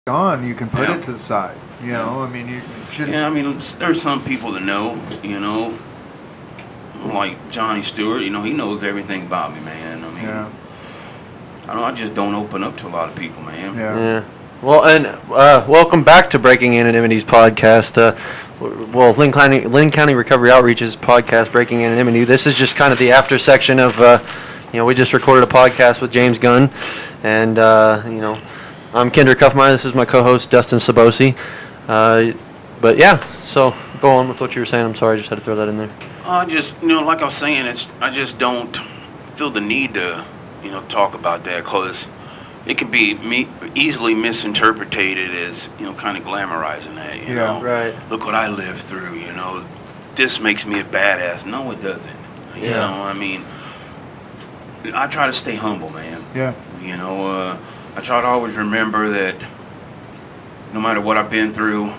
on, you can put it to the side. You know, I mean, you shouldn't. Yeah, I mean, there's some people that know, you know, like Johnny Stewart, you know, he knows everything about me, man. I mean, I don't know, I just don't open up to a lot of people, man. Yeah. Well, and welcome back to Breaking Anonymity's podcast. Linn County Recovery Outreach's podcast, Breaking Anonymity. This is just kind of the after section of, we just recorded a podcast with James Gunn, and, I'm Kendrick Huffmeyer. This is my co-host, Dustin Sabosi. But yeah, so go on with what you were saying. I'm sorry, I just had to throw that in there. Just, like I was saying, I just don't feel the need to, talk about that, because it can be easily misinterpreted as, kind of glamorizing that, you know. Right. Look what I lived through, This makes me a badass. No, it doesn't. You know, I mean, I try to stay humble, man. Yeah. I try to always remember that no matter what I've been through,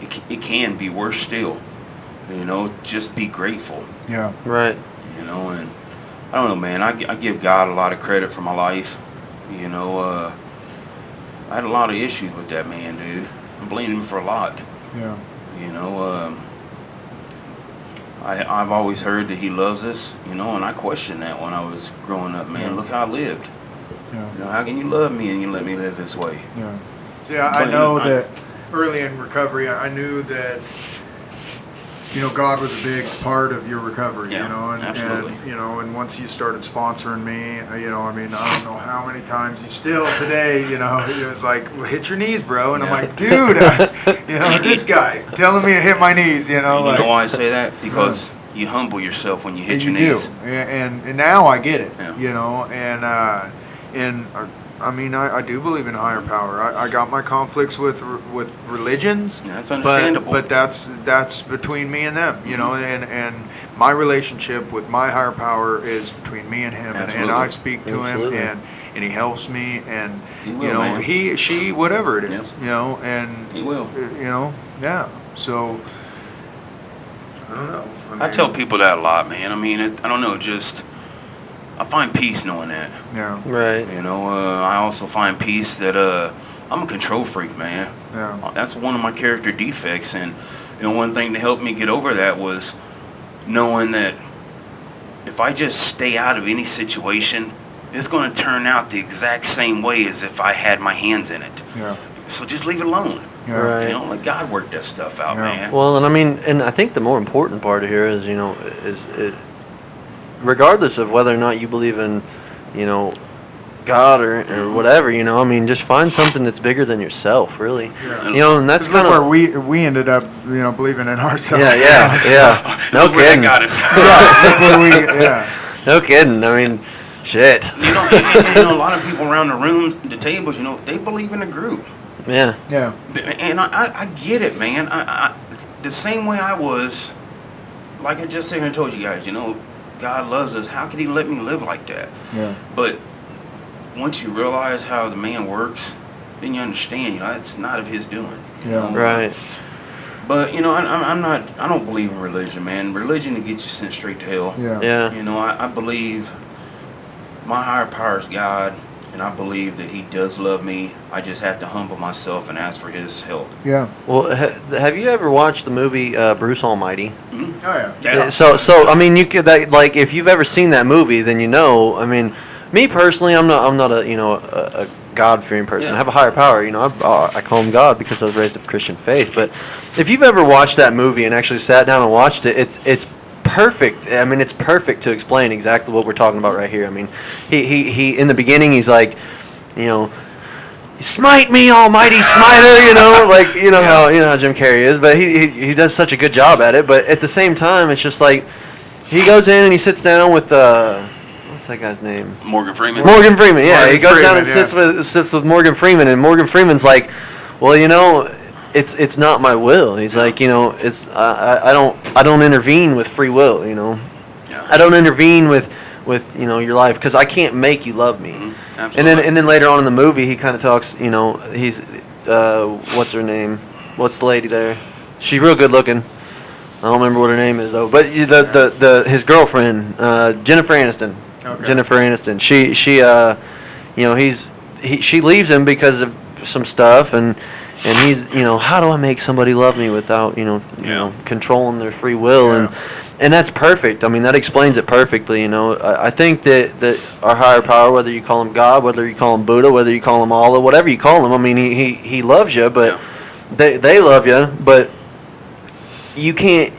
it can be worse still. Just be grateful. Yeah. Right. And I don't know, man. I give God a lot of credit for my life. I had a lot of issues with that man, dude. I'm blaming him for a lot. Yeah. I've always heard that he loves us, and I questioned that when I was growing up, man. Look how I lived. Yeah. How can you love me and you let me live this way? Yeah. See, I know that early in recovery, I knew that, God was a big part of your recovery, absolutely. And once you started sponsoring me, I don't know how many times you still today, it was like, well, hit your knees, bro. And I'm like, dude, this guy telling me to hit my knees, You know why I say that? Because you humble yourself when you hit your knees. Do. And now I get it, Yeah. I do believe in higher power. I got my conflicts with religions. Yeah, that's understandable. But that's between me and them, and my relationship with my higher power is between me and him, and I speak to him, and he helps me, and he will, man. he, she, whatever it is, and he will. Yeah. So I don't know. I tell people that a lot, man. I don't know, just I find peace knowing that. Yeah. Right. I also find peace that I'm a control freak, man. Yeah. That's one of my character defects, and one thing to help me get over that was knowing that if I just stay out of any situation, it's going to turn out the exact same way as if I had my hands in it. Yeah. So just leave it alone. Yeah. Right. Let God work that stuff out, man. Well, and I think the more important part here is, regardless of whether or not you believe in, God or whatever, just find something that's bigger than yourself, really. Yeah. And that's kind of where we ended up, believing in ourselves. Yeah. No kidding. That got us. No kidding. Shit. A lot of people around the rooms, the tables, they believe in a group. Yeah. Yeah. And I get it, man. I the same way I was, like I just said and told you guys, God loves us. How could he let me live like that? Yeah. But once you realize how the man works, then you understand, it's not of his doing. Right. But, I don't believe in religion, man. Religion will get you sent straight to hell. Yeah. I believe my higher power is God, and I believe that he does love me. I just have to humble myself and ask for his help. Yeah. Well, have you ever watched the movie Bruce Almighty? Mm-hmm. Oh yeah. So you could if you've ever seen that movie, then me personally, I'm not a God-fearing person. Yeah. I have a higher power. I call him God because I was raised of Christian faith. But if you've ever watched that movie and actually sat down and watched it, it's perfect. It's perfect to explain exactly what we're talking about right here. He in the beginning, he's like, smite me, almighty smiter, how Jim Carrey is, but he does such a good job at it. But at the same time, it's just like he goes in and he sits down with what's that guy's name? Morgan Freeman. Morgan Freeman, yeah. Morgan He goes down and Freeman, sits with Morgan Freeman, and Morgan Freeman's like, well, it's not my will. He's like, it's I don't intervene with free will. Yeah. I don't intervene with your life because I can't make you love me. Mm-hmm. Absolutely. And then later on in the movie, he kind of talks. He's what's her name? What's the lady there? She's real good looking. I don't remember what her name is though. But his girlfriend, Jennifer Aniston. Okay. Jennifer Aniston. She leaves him because of some stuff, and he's, how do I make somebody love me without, controlling their free will, and that's perfect. I mean, that explains it perfectly. I think that our higher power, whether you call him God, whether you call him Buddha, whether you call him Allah, whatever you call him, I mean, he loves you, but they love you, but you can't.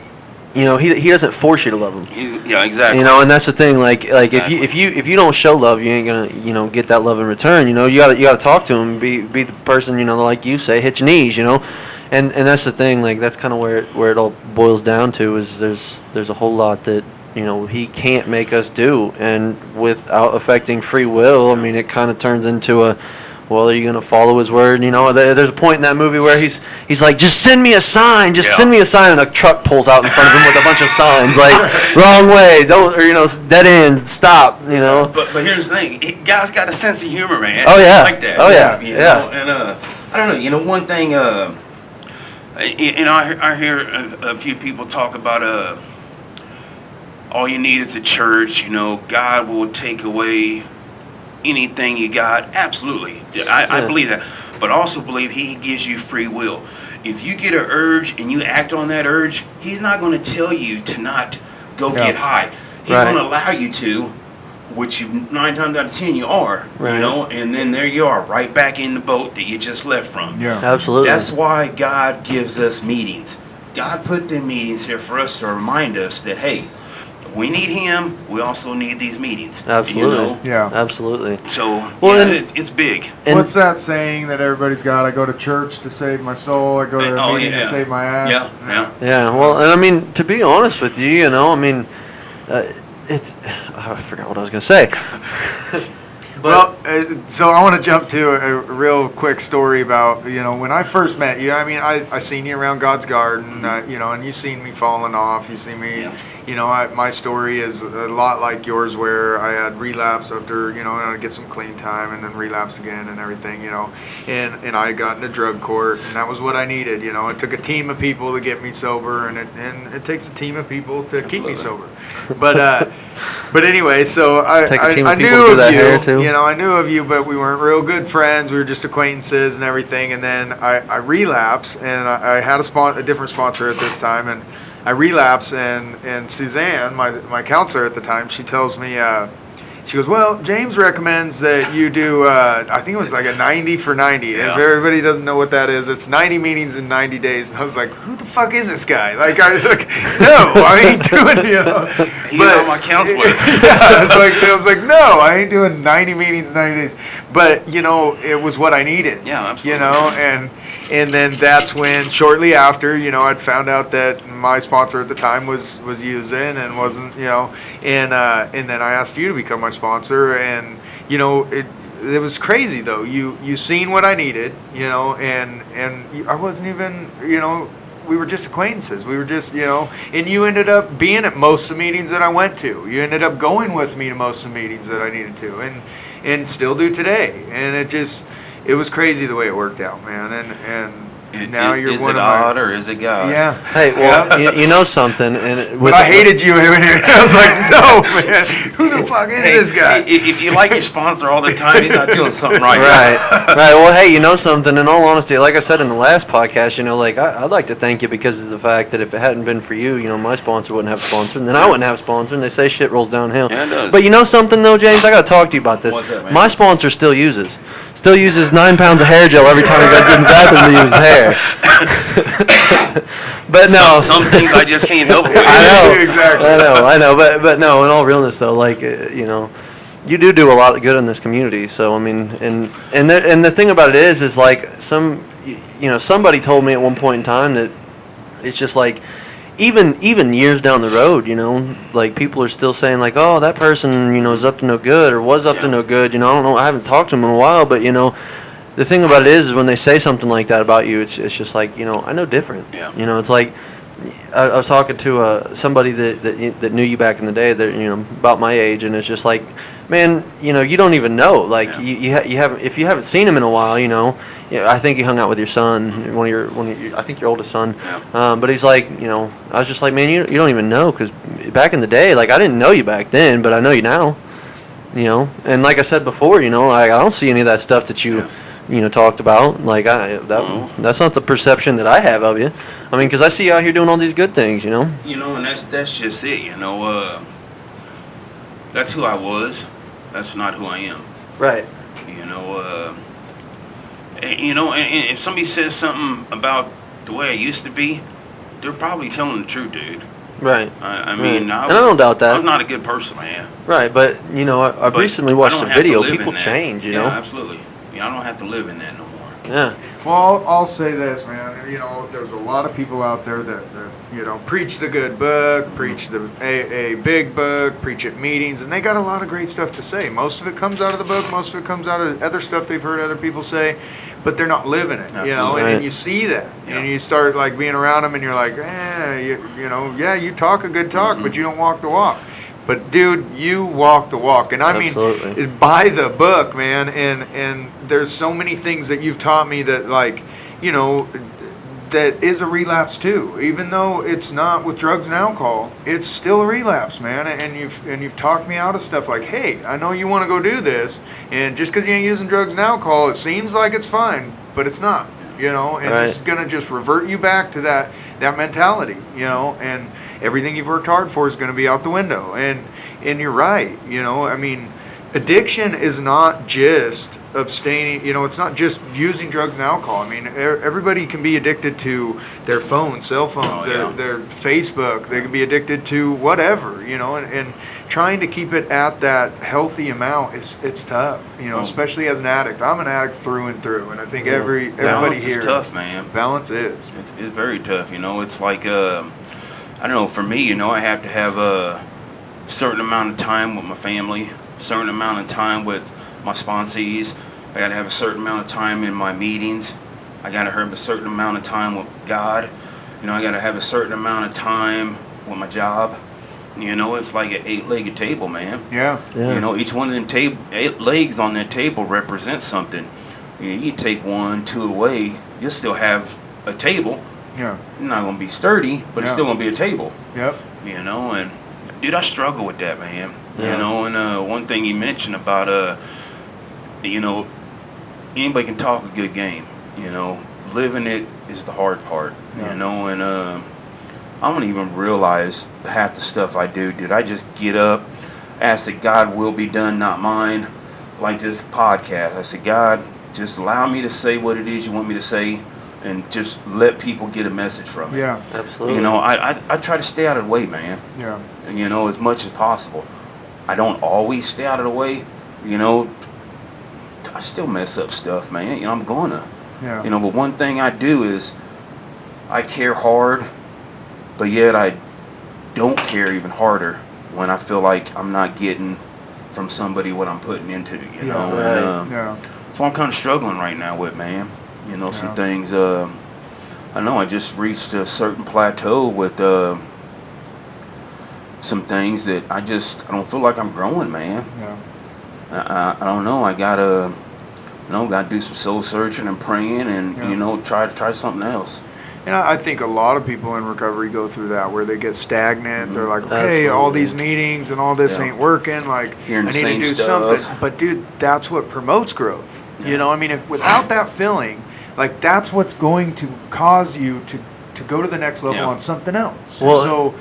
He doesn't force you to love him. Yeah, exactly. And that's the thing. Like Exactly. if you don't show love, you ain't gonna get that love in return. You gotta talk to him. Be the person. Like you say, hit your knees. And that's the thing. Like that's kind of where it all boils down to is there's a whole lot that he can't make us do, and without affecting free will, I mean it kind of turns into a. Well, are you going to follow his word? There's a point in that movie where he's like, just send me a sign. Just send me a sign. And a truck pulls out in front of him with a bunch of signs like, wrong way, don't, or, dead ends, stop, But here's the thing. Guy's got a sense of humor, man. Oh, yeah. It's like that. Oh, yeah. And I don't know. One thing, I hear a few people talk about all you need is a church. God will take away anything you got. Absolutely. I believe that, but also believe he gives you free will. If you get an urge and you act on that urge, he's not going to tell you to not go get high. He's going to allow you to, which 9 times out of 10 you are, and then there you are, right back in the boat that you just left from. Absolutely. That's why God gives us meetings. God put the meetings here for us to remind us that, hey, we need him. We also need these meetings. Absolutely. Yeah. Absolutely. So, it's big. And what's that saying that everybody's got? I go to church to save my soul. I go to a meeting to save my ass. Yeah. Well, and I mean, to be honest with you, I mean, I forgot what I was going to say. Well, so I want to jump to a real quick story about, when I first met you. I mean, I seen you around God's Garden, and you seen me falling off. You see me, my story is a lot like yours, where I had relapse after, I'd get some clean time and then relapse again and everything, and I got into drug court, and that was what I needed. It took a team of people to get me sober, and it takes a team of people to keep me sober. But anyway, so I knew of you, I knew of you, but we weren't real good friends. We were just acquaintances and everything. And then I relapsed, and I had a different sponsor at this time, and I relapsed, and Suzanne, my counselor at the time, she tells me, she goes, well, James recommends that you do, I think it was like a 90 for 90. Yeah. If everybody doesn't know what that is, it's 90 meetings in 90 days. And I was like, who the fuck is this guy? No, I ain't doing it. He's not my counselor. I was like, no, I ain't doing 90 meetings in 90 days. But, it was what I needed. Yeah, absolutely. And then that's when, shortly after, I'd found out that my sponsor at the time was using and wasn't, and then I asked you to become my sponsor, and it was crazy though. You seen what I needed, and I wasn't even, we were just acquaintances. We were just, and you ended up being at most of the meetings that I went to. You ended up going with me to most of the meetings that I needed to, and still do today. And it was crazy the way it worked out, man. And now you're one of my... Is it odd or is it God? Yeah. Hey, well, you know something, and but I hated you. I was like, no, man, who the fuck is this guy? If you like your sponsor all the time, he's not doing something right. Right. Well, hey, you know something. In all honesty, like I said in the last podcast, I'd like to thank you because of the fact that if it hadn't been for you, my sponsor wouldn't have a sponsor, and then I wouldn't have a sponsor, and they say shit rolls downhill. Yeah, it does. But you know something though, James, I got to talk to you about this. What's that, man? My sponsor still uses 9 pounds of hair gel every time he goes to the bathroom to use his hair. But no, some things I just can't help with. I know, Exactly. I know, but no. In all realness, though, you do a lot of good in this community. So I mean, and the thing about it is like somebody told me at one point in time that it's just like even years down the road, like people are still saying like, oh, that person, is up to no good or was up to no good. I don't know. I haven't talked to them in a while, but the thing about it is when they say something like that about you, it's just like, I know different. Yeah. It's like I was talking to somebody that knew you back in the day that about my age, and it's just like, man, you don't even know. Like you haven't, if you haven't seen him in a while, I think he hung out with your son, I think your oldest son. Yeah. But he's like, I was just like, man, you don't even know, because back in the day, like I didn't know you back then, but I know you now. And like I said before, I don't see any of that stuff that you talked about. Like that's not the perception that I have of you. I mean, because I see you out here doing all these good things, And that's just it. That's who I was. That's not who I am. Right. And if somebody says something about the way I used to be, they're probably telling the truth, dude. Right. I mean, and I don't doubt that. I was not a good person, man. Right, but I've recently watched a video. People change, Yeah, absolutely. I don't have to live in that no more. Yeah. Well, I'll say this, man. There's a lot of people out there that preach the good book, preach the AA big book, preach at meetings, and they got a lot of great stuff to say. Most of it comes out of the book. Most of it comes out of other stuff they've heard other people say, but they're not living it. Absolutely. And you see that, and you start like being around them, and you're like, you talk a good talk, but you don't walk the walk. But dude, you walk the walk, and I mean, by the book, man. And there's so many things that you've taught me that, like, that is a relapse too. Even though it's not with drugs and alcohol, it's still a relapse, man. And you've talked me out of stuff like, hey, I know you want to go do this, and just because you ain't using drugs and alcohol, it seems like it's fine, but it's not. And it's gonna just revert you back to that mentality, and everything you've worked hard for is gonna be out the window. And you're right, I mean, addiction is not just abstaining, it's not just using drugs and alcohol. I mean, everybody can be addicted to their phones, cell phones, their Facebook. They can be addicted to whatever, and trying to keep it at that healthy amount it's tough, especially as an addict. I'm an addict through and through, and I think everybody balance here. Balance is tough, man. Balance is. It's very tough, It's like, I don't know, for me, I have to have a certain amount of time with my family, certain amount of time with my sponsees. I got to have a certain amount of time in my meetings. I got to have a certain amount of time with God. I got to have a certain amount of time with my job. It's like an 8-legged table, man. Yeah. Each one of them 8 legs on that table represents something. You take 1, 2 away, you'll still have a table. Yeah. It's not going to be sturdy, but it's still going to be a table. Yep. And dude, I struggle with that, man. Yeah. And one thing you mentioned about, anybody can talk a good game. Living it is the hard part. Yeah. And I don't even realize half the stuff I do, dude. I just get up, ask that God will be done, not mine. Like this podcast, I said, God, just allow me to say what it is you want me to say, and just let people get a message from it. Yeah, absolutely. I try to stay out of the way, man. Yeah. As much as possible. I don't always stay out of the way. I still mess up stuff, man. I'm gonna. Yeah. But one thing I do is I care hard, but yet I don't care even harder when I feel like I'm not getting from somebody what I'm putting into, Right. Yeah. So I'm kind of struggling right now with, man. Some things. I know I just reached a certain plateau with some things that I don't feel like I'm growing, man. Yeah. I don't know. I gotta do some soul searching and praying, and try something else. And I think a lot of people in recovery go through that, where they get stagnant. Mm-hmm. They're like, okay, Absolutely. all these meetings and all this ain't working. Like, Hearing I the need to same do stuff. something. But dude, that's what promotes growth. Yeah. I mean, if without that feeling, like, that's what's going to cause you to go to the next level on something else. Well, so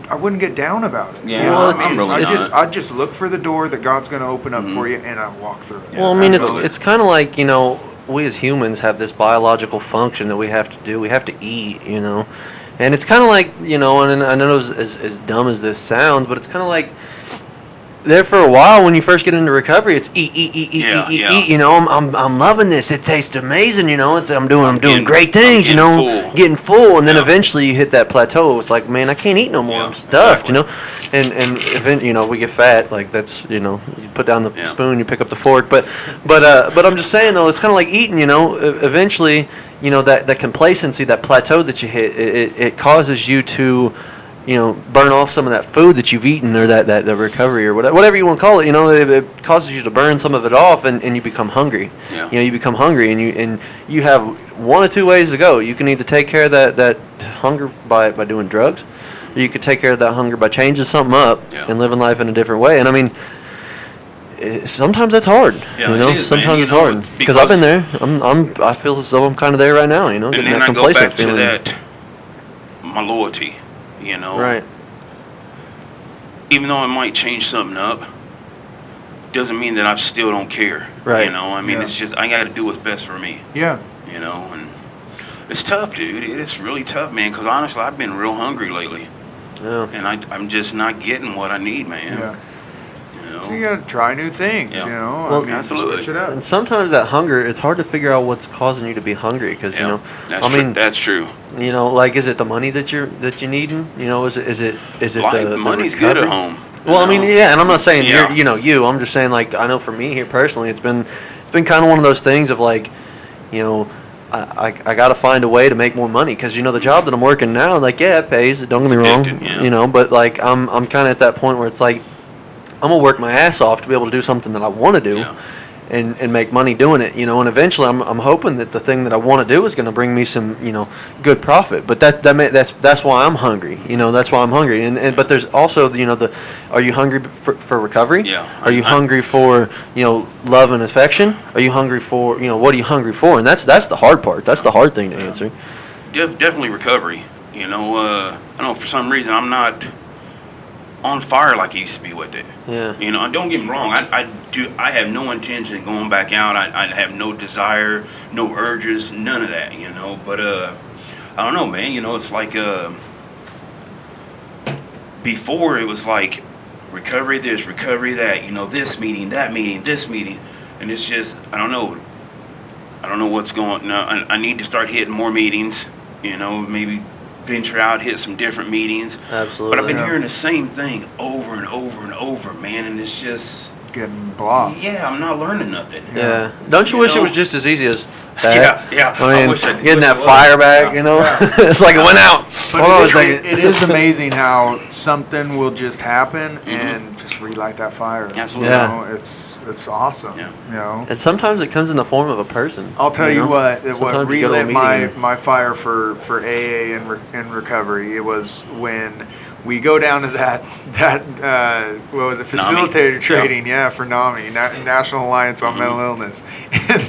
I wouldn't get down about it. Yeah, well, I'm really not. I just look for the door that God's going to open up for you, and I walk through it. Well, I mean, absolutely. it's kind of like, we as humans have this biological function that we have to do. We have to eat, and it's kind of like, and I know as dumb as this sounds, but it's kind of like there for a while when you first get into recovery, it's eat. I'm loving this. It tastes amazing. I'm doing great things. Getting full, and then eventually you hit that plateau. It's like, man, I can't eat no more. I'm stuffed. Exactly. And eventually, we get fat. Like that's you put down the spoon, you pick up the fork. But I'm just saying though, it's kind of like eating. Eventually, that complacency, that plateau that you hit, it causes you to burn off some of that food that you've eaten, or that recovery, or whatever you want to call it. It causes you to burn some of it off, and you become hungry. Yeah. You become hungry, and you have one of two ways to go. You can either take care of that hunger by doing drugs, or you could take care of that hunger by changing something up and living life in a different way. And I mean, sometimes that's hard. Yeah, you know, it is, sometimes man. it's You know, hard because I've been there. I feel as though I'm kind of there right now. You know, And getting then that I go complacent back to feeling. that, my loyalty. You know, Right. even though it might change something up, doesn't mean that I still don't care. Right. You know, I mean, Yeah. it's just I got to do what's best for me. Yeah. You know, and it's tough, dude. It's really tough, man. Because honestly, I've been real hungry lately, Yeah. and I'm just not getting what I need, man. Yeah. You So you know, gotta try new things, Yeah. you know. Well, I mean, absolutely. switch it up. And sometimes that hunger, it's hard to figure out what's causing you to be hungry because yeah, you know, that's I true. mean, That's true. you know, like is it the money that you're needing? You know, is it Like, the money's good at recovery? home. Well, I mean, you know? yeah, and I'm not saying Yeah. you. I'm just saying, like, I know for me here personally, it's been kind of one of those things of like, you know, I got to find a way to make more money because you know the job that I'm working now, like, yeah, it pays. Don't get me wrong, addicting, yeah. you know, but like I'm kind of at that point where it's like I'm gonna work my ass off to be able to do something that I want to do. Yeah. And make money doing it, you know, and eventually I'm hoping that the thing that I want to do is going to bring me some, you know, good profit. But that's why I'm hungry, you know, that's why I'm hungry. And but there's also, you know, are you hungry for recovery? Yeah. Are you hungry for, you know, love and affection? Are you hungry for, you know, what are you hungry for? And that's the hard part. That's the hard thing to answer. Definitely recovery. You know, I don't know, for some reason I'm not on fire like I used to be with it. Yeah. You know, and don't get me wrong. I have no intention of going back out. I have no desire, no urges, none of that. You know, but I don't know, man. You know, it's like before it was like recovery this, recovery that. You know, this meeting, that meeting, this meeting, and it's just I don't know. I don't know what's going. No, I need to start hitting more meetings. You know, maybe venture out, hit some different meetings. Absolutely. But I've been Yeah. hearing the same thing over and over and over, man, and it's just, Getting blocked. yeah, I'm not learning nothing. Yeah. Don't you You wish it know? was just as easy as that? Yeah. I mean, wish getting that it was. fire back, Yeah. you know, Yeah. it's like it went out. But Hold on a it second. is amazing how something will just happen and just relight that fire. Absolutely. You Yeah. know, it's awesome. Yeah. You know. And sometimes it comes in the form of a person. I'll tell you know? what Sometimes you go to a relit my, meeting. my fire for AA and recovery. It was when we go down to that what was it, facilitator training, for NAMI, National Alliance on Mental Illness. And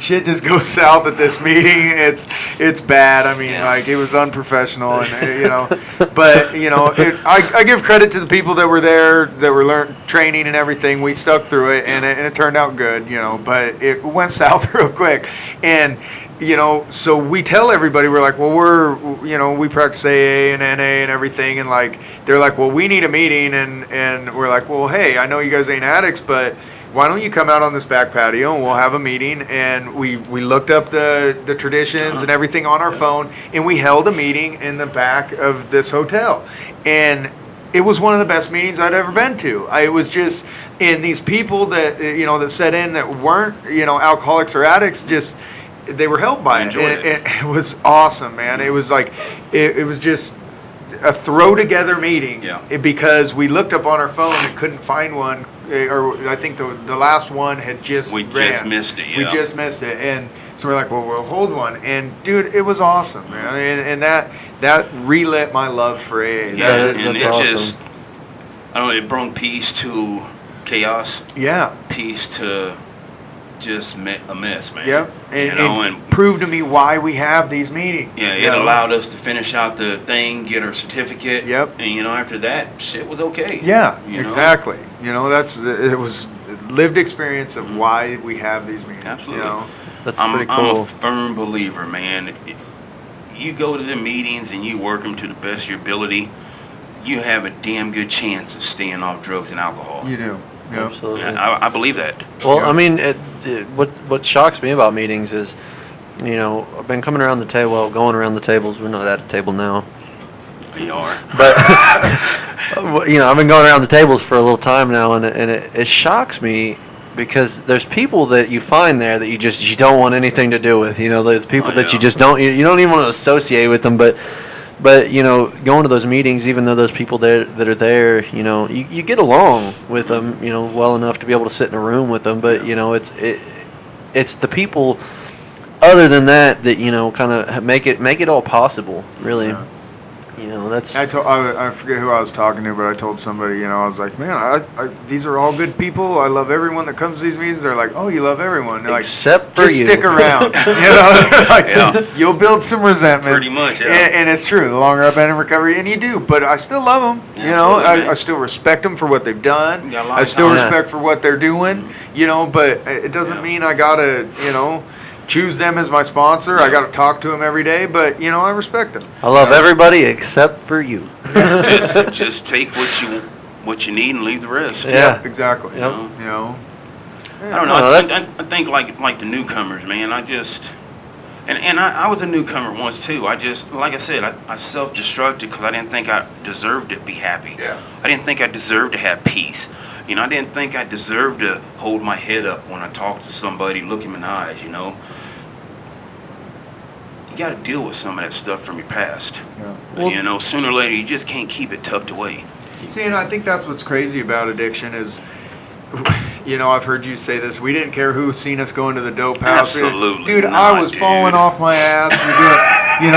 shit just goes south at this meeting. It's bad. I mean, Yeah. like it was unprofessional, and you know, but you know, I give credit to the people that were there, that were training and everything. We stuck through it, and it turned out good, you know. But it went south real quick, and you know, so we tell everybody, we're like, well, we practice AA and NA and everything, and like they're like, well, we need a meeting, and we're like, well, hey, I know you guys ain't addicts, but why don't you come out on this back patio and we'll have a meeting? And we looked up the traditions and everything on our phone, and we held a meeting in the back of this hotel, and it was one of the best meetings I'd ever been to. It was just, and these people that that set in that weren't alcoholics or addicts, just they were helped by it. Enjoyed it. It was awesome, man. It was like it was just a throw together meeting. Yeah. Because we looked up on our phone and couldn't find one, or I think the last one had just We ran. just missed it, We yeah. just missed it, and so we're like, well, we'll hold one. And dude, it was awesome, man. And that relit my love for AA. Yeah, That- and that's it awesome. just, I don't know, it brought peace to chaos, Yeah. peace to just a mess, man. Yeah, and prove to me why we have these meetings. Yeah, you it know? allowed us to finish out the thing, get our certificate. Yep. And after that, shit was okay. Yeah, You know? exactly. It was lived experience of why we have these meetings. Absolutely. You know? That's I'm pretty a cool. firm believer, man. You go to the meetings and you work them to the best of your ability, you have a damn good chance of staying off drugs and alcohol. You do. Yep. Absolutely. I believe that. Well, Yeah. I mean, what shocks me about meetings is, I've been coming around the table, going around the tables. We're not at a table now, You are. but I've been going around the tables for a little time now, and it shocks me because there's people that you find there that you don't want anything to do with. There's people that you just don't even want to associate with them, but going to those meetings, even though those people that are there, you get along with them, well enough to be able to sit in a room with them. But it's the people other than that kind of make it all possible, really. Yeah. You know, that's I forget who I was talking to, but I told somebody, I was like, man, I these are all good people. I love everyone that comes to these meetings. They're like, oh, you love everyone. They're except like, for just you. stick around. You'll build some resentment. Pretty much, yeah. And it's true. The longer I've been in recovery, and you do, but I still love them. Absolutely, I still respect them for what they've done. You got a lot I of still time. respect for what they're doing. But it doesn't mean I gotta, choose them as my sponsor. I got to talk to them every day, but I respect them. I love everybody except for you. just take what you need and leave the rest. Yeah. Exactly. Yep. I don't know. No, I think like the newcomers, man. I was a newcomer once too. Like I said, I self-destructed because I didn't think I deserved to be happy. Yeah. I didn't think I deserved to have peace. I didn't think I deserved to hold my head up when I talk to somebody, look him in the eyes. You got to deal with some of that stuff from your past. Yeah. Well, sooner or later, you just can't keep it tucked away. See, and I think that's what's crazy about addiction is, I've heard you say this. We didn't care who seen us going to the dope house. Absolutely Dude, not, I was falling off my ass and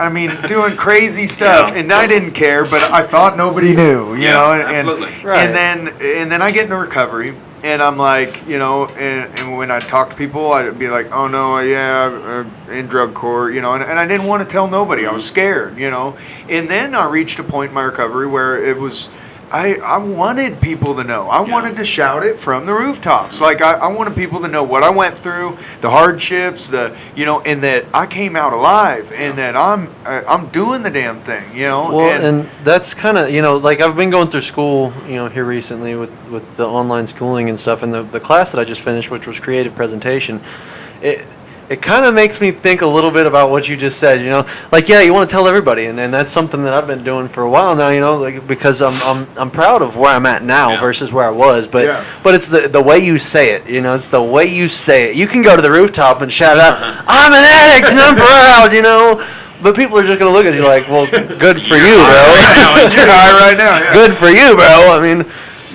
doing, doing crazy stuff, and I didn't care, but I thought nobody knew, absolutely. Right. And then I get into recovery, and I'm like, and when I talk to people, I'd be like, oh no, yeah, I'm in drug court, and I didn't want to tell nobody. I was scared, and then I reached a point in my recovery where it was, I wanted people to know. I wanted to shout it from the rooftops. Like I wanted people to know what I went through, the hardships, and that I came out alive, and that I'm doing the damn thing, Well, and that's kind of, like I've been going through school, here recently with the online schooling and stuff, and the class that I just finished, which was creative presentation, it kind of makes me think a little bit about what you just said, like, yeah, you want to tell everybody, and that's something that I've been doing for a while now, like, because I'm proud of where I'm at now versus where I was, but it's the way you say it, it's the way you say it. You can go to the rooftop and shout out, I'm an addict and I'm proud, but people are just going to look at you like, well, good for you, bro. You're high right now. Yeah. Good for you, bro. I mean,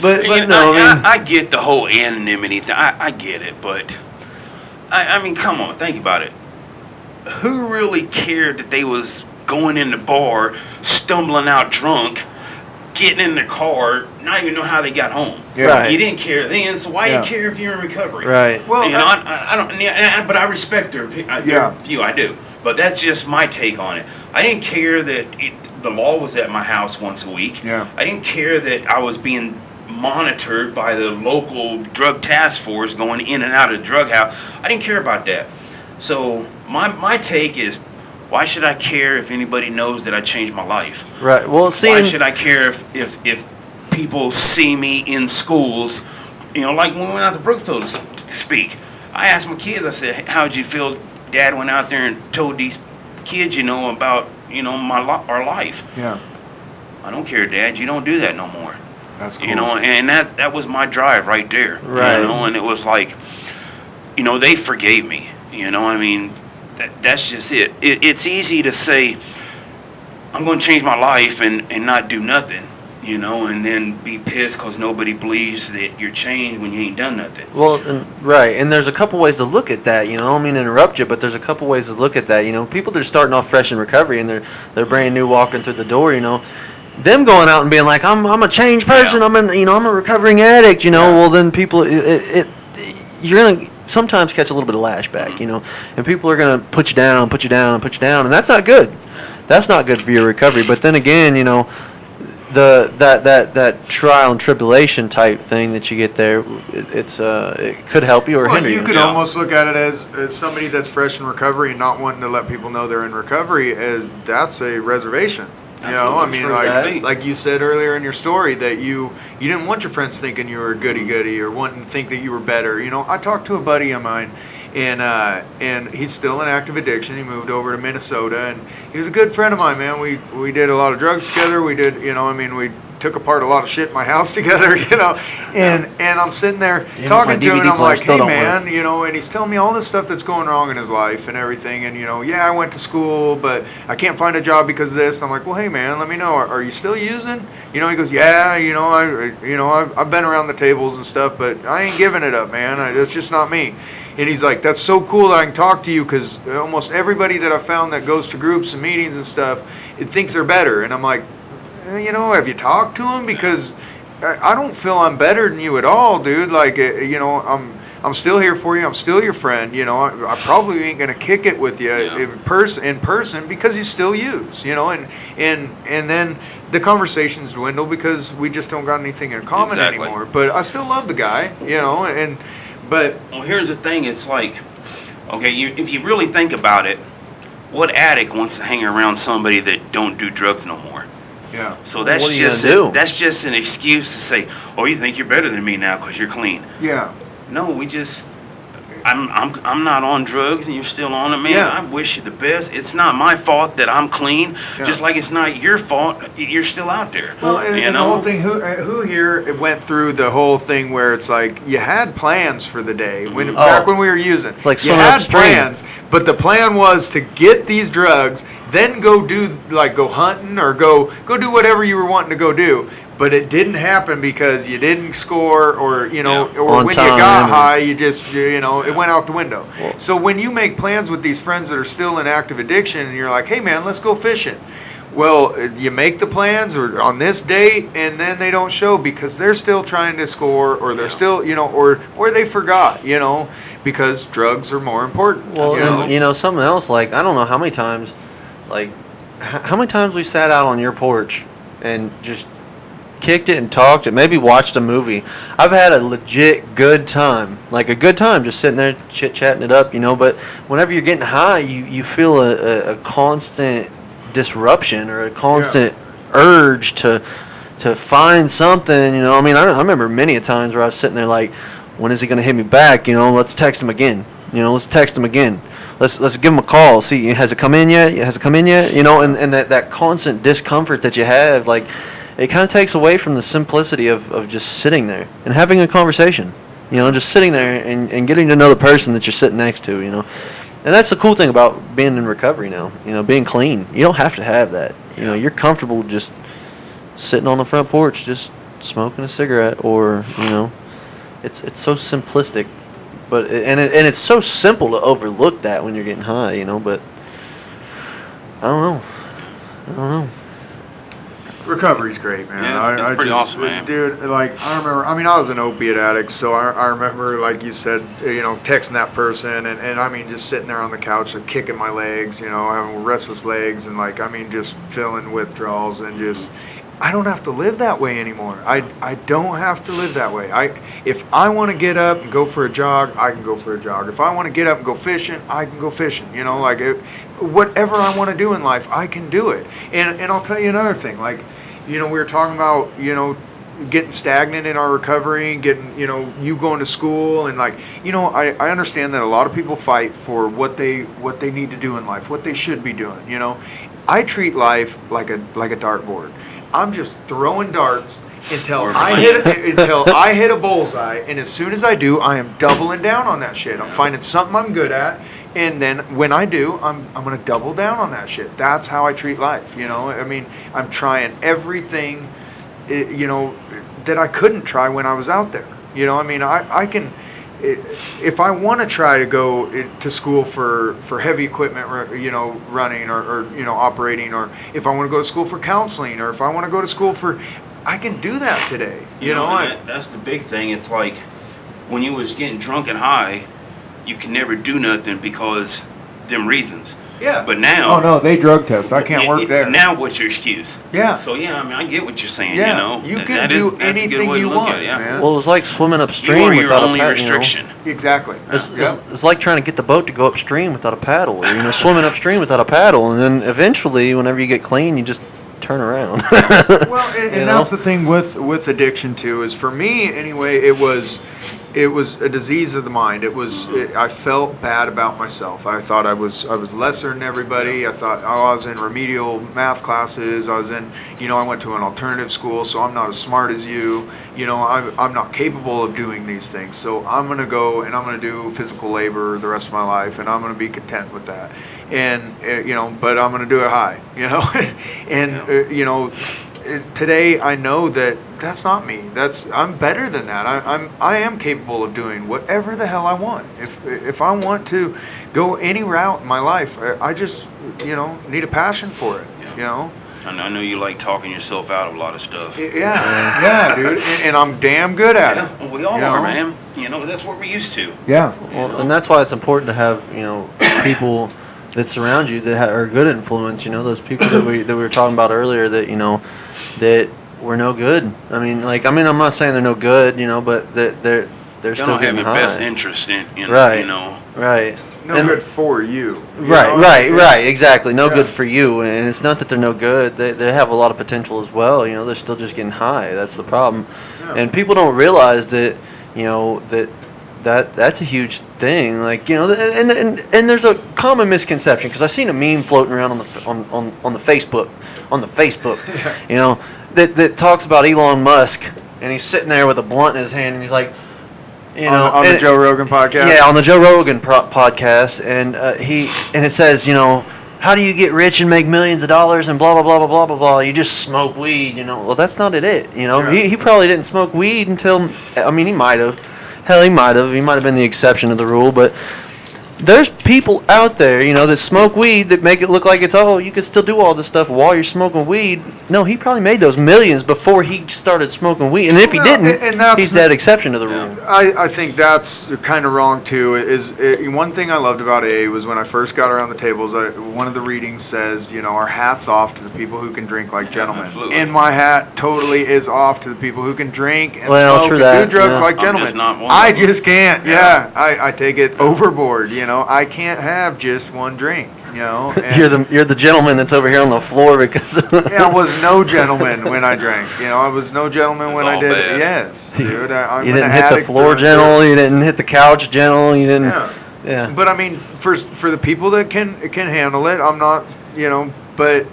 but no, I get the whole anonymity thing. I get it, but I mean, come on, think about it. Who really cared that they was going in the bar, stumbling out drunk, getting in the car, not even know how they got home? Yeah. Right. You didn't care then, so why do you care if you're in recovery? Right. Well, I don't. But I respect their view. I do. But that's just my take on it. I didn't care that the law was at my house once a week. Yeah. I didn't care that I was being monitored by the local drug task force going in and out of the drug house. I didn't care about that. So my take is, why should I care if anybody knows that I changed my life? Right. Well, Why should I care if people see me in schools? Like when we went out to Brookfield to speak, I asked my kids, I said, how'd you feel Dad went out there and told these kids, about, our life? Yeah. I don't care, Dad. You don't do that no more. That's cool. And that was my drive right there. Right. And it was like, they forgave me. I mean, that's just it. It's easy to say, I'm going to change my life and not do nothing, and then be pissed because nobody believes that you're changed when you ain't done nothing. Well, right, and there's a couple ways to look at that. I don't mean to interrupt you, but there's a couple ways to look at that. People that are starting off fresh in recovery and they're brand new walking through the door. Them going out and being like, I'm a changed person. I'm a recovering addict. Well, then people, you're gonna sometimes catch a little bit of lashback. And people are gonna put you down, and that's not good. That's not good for your recovery. But then again, that trial and tribulation type thing that you get there, it could help you or hinder you. You could almost look at it as somebody that's fresh in recovery and not wanting to let people know they're in recovery, as that's a reservation. Like you said earlier in your story, that you didn't want your friends thinking you were goody-goody or wanting to think that you were better. I talked to a buddy of mine, and he's still in active addiction. He moved over to Minnesota, and he was a good friend of mine, man. We did a lot of drugs together. We did, we took apart a lot of shit in my house together, and I'm sitting there Yeah, talking my to him, and DVD I'm player like, still hey don't man, and he's telling me all this stuff that's going wrong in his life and everything, and yeah, I went to school, but I can't find a job because of this. And I'm like, well, hey man, let me know, are you still using? He goes, yeah, I've been around the tables and stuff, but I ain't giving it up, man. It's just not me. And he's like, that's so cool that I can talk to you, because almost everybody that I've found that goes to groups and meetings and stuff, it thinks they're better. And I'm like, have you talked to him? Because I don't feel I'm better than you at all, dude. Like, I'm still here for you. I'm still your friend. I probably ain't gonna kick it with you in person because you still use. And then the conversations dwindle because we just don't got anything in common anymore. But I still love the guy. But well, here's the thing. It's like, okay, if you really think about it, what addict wants to hang around somebody that don't do drugs no more? yeah. So that's What are you just gonna do? that's just an excuse to say, oh, you think you're better than me now because you're clean. Yeah. No, I'm not on drugs and you're still on it, man. Yeah. I wish you the best. It's not my fault that I'm clean, just like it's not your fault you're still out there. Well, and the whole thing, who here went through the whole thing where it's like you had plans for the day back when we were using. It's like you had plans, but the plan was to get these drugs, then go hunting or go do whatever you were wanting to go do. But it didn't happen because you didn't score, or or On when time, you got high, you just it went out the window. So when you make plans with these friends that are still in active addiction, and you're like, hey man, let's go fishing. Well, you make the plans or on this date, and then they don't show because they're still trying to score, or they're still or they forgot, because drugs are more important. Well, and something else, like, I don't know how many times, how many times we sat out on your porch and just kicked it and talked and maybe watched a movie. I've had a legit good time, just sitting there chit-chatting it up, but whenever you're getting high, you feel a constant disruption or a constant urge to find something, I remember many a times where I was sitting there like, when is he going to hit me back? Let's text him again. Let's text him again. Let's give him a call. See, has it come in yet? And that constant discomfort that you have, like, it kind of takes away from the simplicity of just sitting there and having a conversation, just sitting there and getting to know the person that you're sitting next to, And that's the cool thing about being in recovery now, being clean. You don't have to have that. You're comfortable just sitting on the front porch, just smoking a cigarette, or, it's so simplistic, but it's so simple to overlook that when you're getting high, but I don't know. Recovery's great, man. Yeah, it's pretty awesome, man. Dude, like, I remember, I was an opiate addict, so I remember, like you said, texting that person, and just sitting there on the couch, like, kicking my legs, having restless legs, and, just feeling withdrawals, and just, I don't have to live that way anymore. I don't have to live that way. If I want to get up and go for a jog, I can go for a jog. If I want to get up and go fishing, I can go fishing. Whatever I want to do in life, I can do it. And I'll tell you another thing. We were talking about, getting stagnant in our recovery, getting, you going to school, and I understand that a lot of people fight for what they need to do in life, what they should be doing. I treat life like a dartboard. I'm just throwing darts until I hit a bullseye, and as soon as I do, I am doubling down on that shit. I'm finding something I'm good at, and then when I do, I'm gonna double down on that shit. That's how I treat life. I'm trying everything, that I couldn't try when I was out there. I can. If I want to try to go to school for heavy equipment, running or operating, or if I want to go to school for counseling, or if I want to go to school I can do that today. That's the big thing. It's like when you was getting drunk and high, you can never do nothing because them reasons. Yeah. But now. Oh no, they drug test. I can't work there. Now, what's your excuse? Yeah. So I get what you're saying. Yeah. You can do anything you want, man. Well, it's like swimming upstream you are without your only a paddle. restriction. Exactly. It's like trying to get the boat to go upstream without a paddle, or swimming upstream without a paddle, and then eventually, whenever you get clean, you just turn around. Well, and that's the thing with addiction too. Is for me anyway, it was it was a disease of the mind. I felt bad about myself. I thought I was lesser than everybody. I thought, I was in remedial math classes. I was in, I went to an alternative school, so I'm not as smart as you. I'm not capable of doing these things. So I'm going to go and I'm going to do physical labor the rest of my life, and I'm going to be content with that. And, but I'm going to do it high, and, today I know that that's not me. I'm better than that. I am capable of doing whatever the hell I want. If I want to go any route in my life, I just need a passion for it. I know you like talking yourself out of a lot of stuff. Yeah, dude, and I'm damn good at it. Well, we all are, man. That's what we're used to. Yeah. Well, and that's why it's important to have people that surround you that are good influence. Those people that we were talking about earlier that were no good. I'm not saying they're no good, but they're still don't have getting your high. best interest in Right. Right. No good for you. Right, exactly. No good for you, and it's not that they're no good. They have a lot of potential as well. They're still just getting high. That's the problem, and people don't realize that. That's a huge thing. And there's a common misconception because I seen a meme floating around on the Facebook, that talks about Elon Musk, and he's sitting there with a blunt in his hand, and he's like, on the Joe Rogan podcast. Yeah, on the Joe Rogan podcast, and it says, how do you get rich and make millions of dollars and blah blah blah blah blah blah blah? You just smoke weed, Well, that's not it. He probably didn't smoke weed until he might have. Hell, he might have been the exception to the rule, but there's people out there, that smoke weed that make it look like it's, you can still do all this stuff while you're smoking weed. No, he probably made those millions before he started smoking weed. And if he didn't, he's that exception to the rule. I think that's kind of wrong, too. One thing I loved about AA was when I first got around the tables, one of the readings says, our hat's off to the people who can drink like gentlemen. Absolutely. And my hat totally is off to the people who can drink and smoke and do drugs like gentlemen. Just not one I just can't. Yeah. I take it overboard, I can't have just one drink, And You're the gentleman that's over here on the floor because I was no gentleman when I drank. I was no gentleman when I did. Bad. Yes, dude. I'm you an didn't hit the addict floor gentle. You didn't hit the couch gentle. You didn't. Yeah. But for the people that can handle it, I'm not. But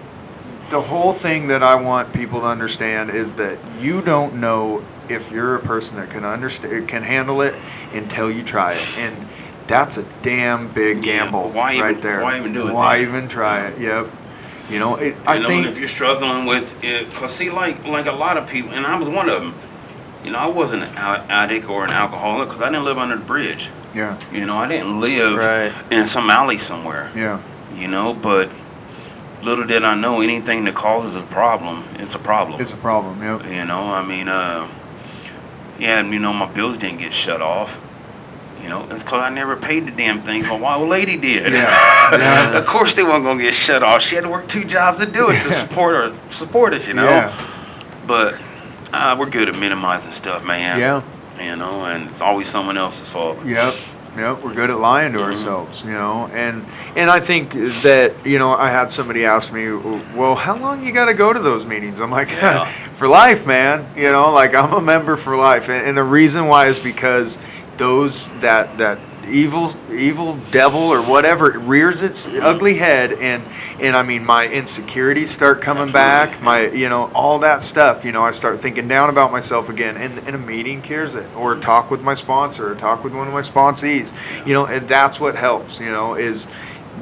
the whole thing that I want people to understand is that you don't know if you're a person that can handle it until you try it, and that's a damn big gamble there. Why even do it? Why even try it? Yep. I think if you're struggling with it, cause see, like a lot of people, and I was one of them. I wasn't an addict or an alcoholic because I didn't live under the bridge. Yeah. I didn't live in some alley somewhere. Yeah. But little did I know anything that causes a problem, it's a problem. It's a problem. Yep. My bills didn't get shut off. It's because I never paid the damn things. My wild lady did. Yeah. Of course they weren't going to get shut off. She had to work 2 jobs to do it to support us, Yeah. But we're good at minimizing stuff, man. Yeah. And it's always someone else's fault. Yep, we're good at lying to ourselves, and I think that, I had somebody ask me, well, how long you got to go to those meetings? I'm like, for life, man, I'm a member for life, and the reason why is because those that evil devil or whatever rears its ugly head, and my insecurities start coming back, my all that stuff, I start thinking down about myself again, and a meeting cures it, or talk with my sponsor, or talk with one of my sponsees, and that's what helps, is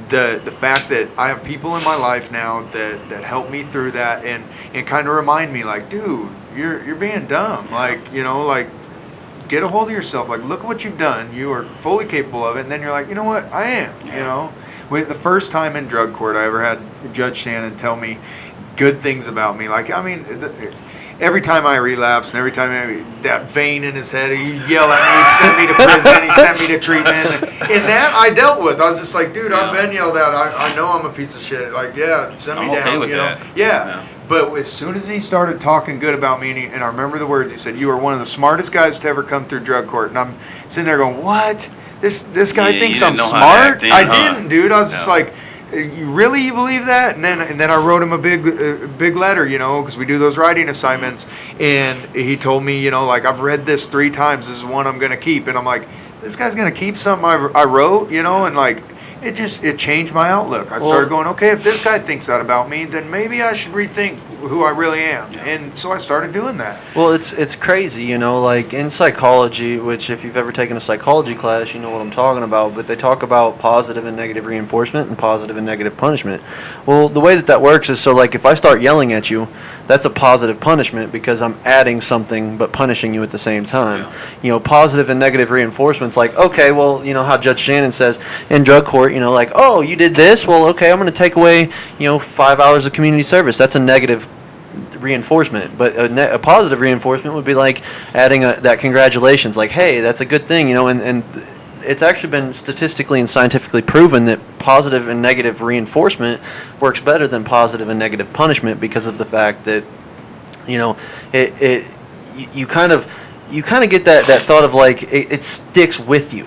the fact that I have people in my life now that help me through that, and kind of remind me, like, dude, you're being dumb, get a hold of yourself. Look at what you've done. You are fully capable of it. And then you're like, you know what? I am. With the first time in drug court I ever had Judge Shannon tell me good things about me. Every time I relapsed, and every time that vein in his head, he'd yell at me, he'd send me to prison, he'd send me to treatment. And that I dealt with. I was just like, dude, I've been yelled at. I know I'm a piece of shit. Send me down. Okay with that. Yeah. But as soon as he started talking good about me, and I remember the words, he said, you are one of the smartest guys to ever come through drug court. And I'm sitting there going, what? This guy thinks I'm smart? I didn't, dude. I was just like, you really believe that? And then I wrote him a big letter, because we do those writing assignments, and he told me, like, I've read this 3 times. This is one I'm gonna keep, and I'm like, this guy's gonna keep something I wrote, and like. It changed my outlook. I started going, okay, if this guy thinks that about me, then maybe I should rethink who I really am. And so I started doing that. Well, it's crazy, like in psychology, which if you've ever taken a psychology class, you know what I'm talking about, but they talk about positive and negative reinforcement and positive and negative punishment. Well, the way that works is, so like if I start yelling at you, that's a positive punishment because I'm adding something but punishing you at the same time. Yeah. Positive and negative reinforcement's like, okay, well, how Judge Shannon says in drug court, like, oh, you did this? Well, okay, I'm going to take away, 5 hours of community service. That's a negative reinforcement. But a positive reinforcement would be like adding that congratulations, like, hey, that's a good thing, and it's actually been statistically and scientifically proven that positive and negative reinforcement works better than positive and negative punishment because of the fact that, you kind of get that thought of like it sticks with you.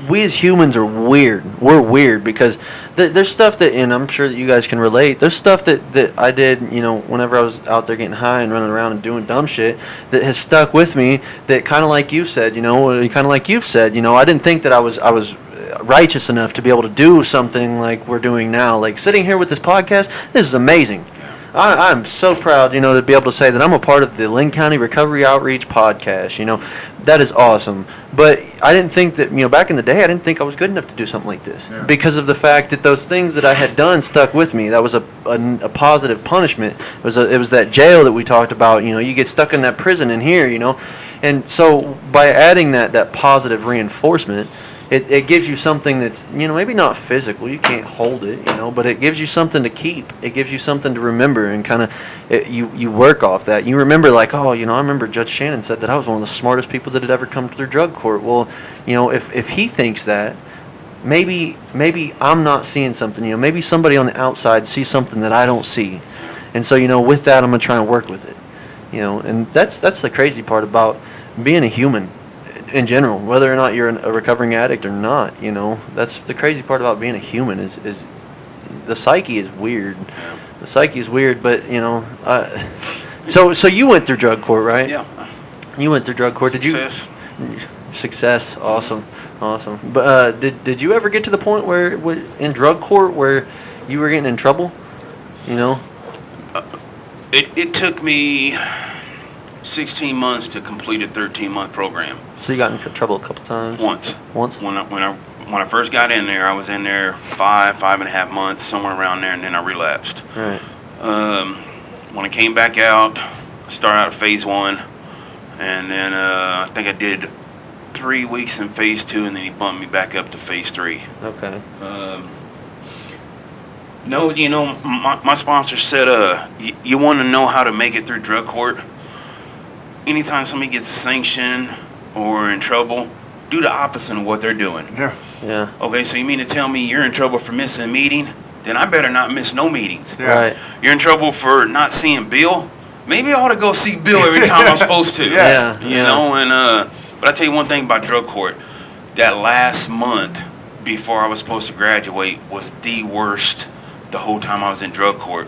We as humans are weird. We're weird because there's stuff that, and I'm sure that you guys can relate, there's stuff that I did, whenever I was out there getting high and running around and doing dumb shit that has stuck with me, that kind of like you said, I didn't think that I was righteous enough to be able to do something like we're doing now. Like sitting here with this podcast, this is amazing. I'm so proud, to be able to say that I'm a part of the Linn County Recovery Outreach podcast. That is awesome. But I didn't think that, back in the day, I didn't think I was good enough to do something like this because of the fact that those things that I had done stuck with me. That was a positive punishment. It was that jail that we talked about. You get stuck in that prison in here. And so by adding that positive reinforcement, it gives you something that's, maybe not physical. You can't hold it, but it gives you something to keep. It gives you something to remember, and kind of you work off that. You remember like, oh, I remember Judge Shannon said that I was one of the smartest people that had ever come through drug court. Well, if he thinks that, maybe I'm not seeing something. Maybe somebody on the outside sees something that I don't see, and so with that I'm gonna try and work with it. And that's the crazy part about being a human. In general, whether or not you're a recovering addict or not, that's the crazy part about being a human is the psyche is weird. The psyche is weird, but so you went through drug court, right? Yeah. You went through drug court. Success. Did you? Success. Awesome. But did you ever get to the point where in drug court where you were getting in trouble? It took me 16 months to complete a 13-month program. So you got in trouble a couple times? Once. When I first got in there, I was in there 5.5 months, somewhere around there, and then I relapsed. Right. When I came back out, I started out at phase 1, and then I think I did 3 weeks in phase 2, and then he bumped me back up to phase 3. Okay. No, my sponsor said, you want to know how to make it through drug court? Anytime somebody gets a sanction or in trouble, do the opposite of what they're doing. Yeah. Okay, so you mean to tell me you're in trouble for missing a meeting? Then I better not miss no meetings. Yeah. Right. You're in trouble for not seeing Bill? Maybe I ought to go see Bill every time I'm supposed to. Yeah. But I tell you one thing about drug court. That last month before I was supposed to graduate was the worst the whole time I was in drug court,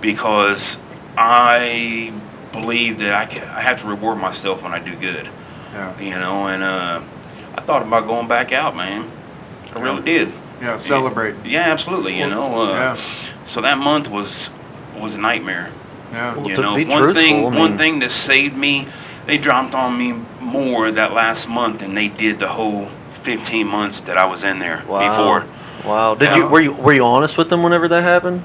because I believe that I have to reward myself when I do good. Yeah. I thought about going back out, man. I really did. Yeah, celebrate. Yeah, absolutely. So that month was a nightmare. Yeah. Well, one thing that saved me, they dropped on me more that last month than they did the whole 15 months that I was in there before. Wow. Were you honest with them whenever that happened?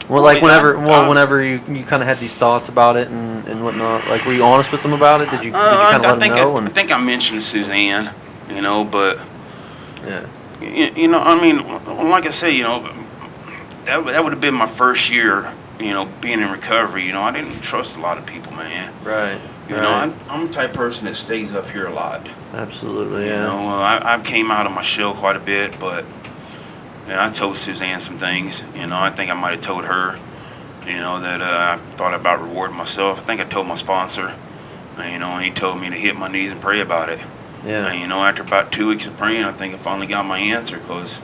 Well, like whenever you kind of had these thoughts about it and whatnot, like were you honest with them about it? Did you kind of let them know? I think I mentioned Suzanne, but yeah, I mean, like I say, that would have been my first year, being in recovery. I didn't trust a lot of people, man. Right. I'm the type of person that stays up here a lot. Absolutely. Yeah. I came out of my shell quite a bit, but. And I told Suzanne some things, I think I might have told her, that I thought about rewarding myself. I think I told my sponsor, and he told me to hit my knees and pray about it. Yeah. And, after about 2 weeks of praying, I think I finally got my answer, because,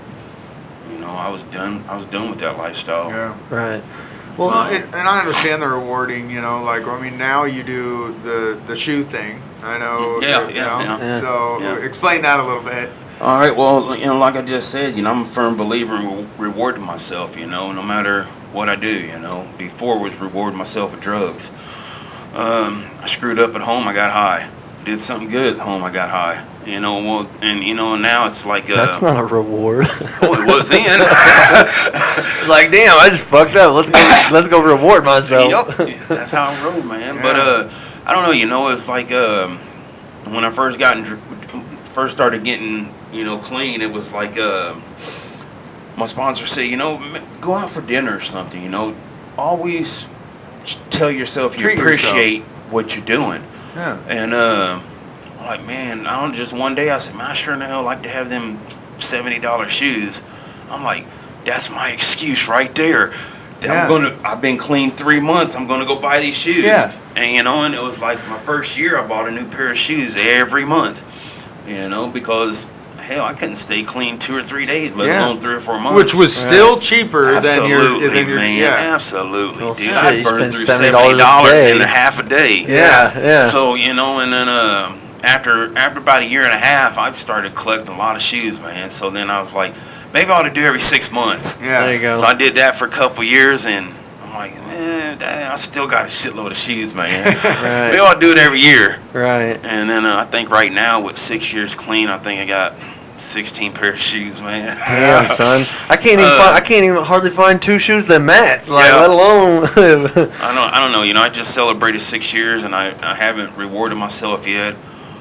You know, I was done with that lifestyle. Yeah. Right. Well, Well, and I understand the rewarding, you know, like, I mean, now you do the shoe thing. I know. Yeah, you yeah, know, yeah. So Yeah. explain that a little bit. All right, well, you know, like I just said, you know, I'm a firm believer in rewarding myself, you know, no matter what I do, you know. Before was rewarding myself with drugs. I screwed up at home, I got high. Did something good at home, I got high. You know, well, and, you know, now it's like... that's not a reward. Oh, it was then. Like, damn, I just fucked up. Let's go reward myself. Yep, that's how I roll, man. Yeah. But, I don't know, you know, it's like, when I first started getting, you know, clean, it was like, my sponsor said, you know, go out for dinner or something, you know. Always tell yourself you Treat appreciate what you're doing. Yeah. And, I'm like, man, I don't just one day I said, man, I sure in the hell like to have them $70 shoes. I'm like, that's my excuse right there. Yeah. I've been clean 3 months. I'm gonna go buy these shoes. Yeah. And you know, and it was like my first year I bought a new pair of shoes every month. You know, because hell, I couldn't stay clean 2 or 3 days, let alone 3 or 4 months. Which was still cheaper absolutely, than your man. yeah. Absolutely, Well, dude. shit, I you burned spent through $70 $70 a in day. a half a day. Yeah. So, you know, and then after about a year and a half, I started collecting a lot of shoes, man. So then I was like, maybe I ought to do every 6 months. Yeah. There you go. So I did that for a couple years, and I'm like, man, damn, I still got a shitload of shoes, man. Right. Maybe I'll do it every year. Right. And then I think right now with 6 years clean, I think I got 16 pair of shoes, man. Damn, son. I can't even hardly find 2 shoes that match. Like, Yeah. let alone. I don't know. You know, I just celebrated 6 years, and I haven't rewarded myself yet.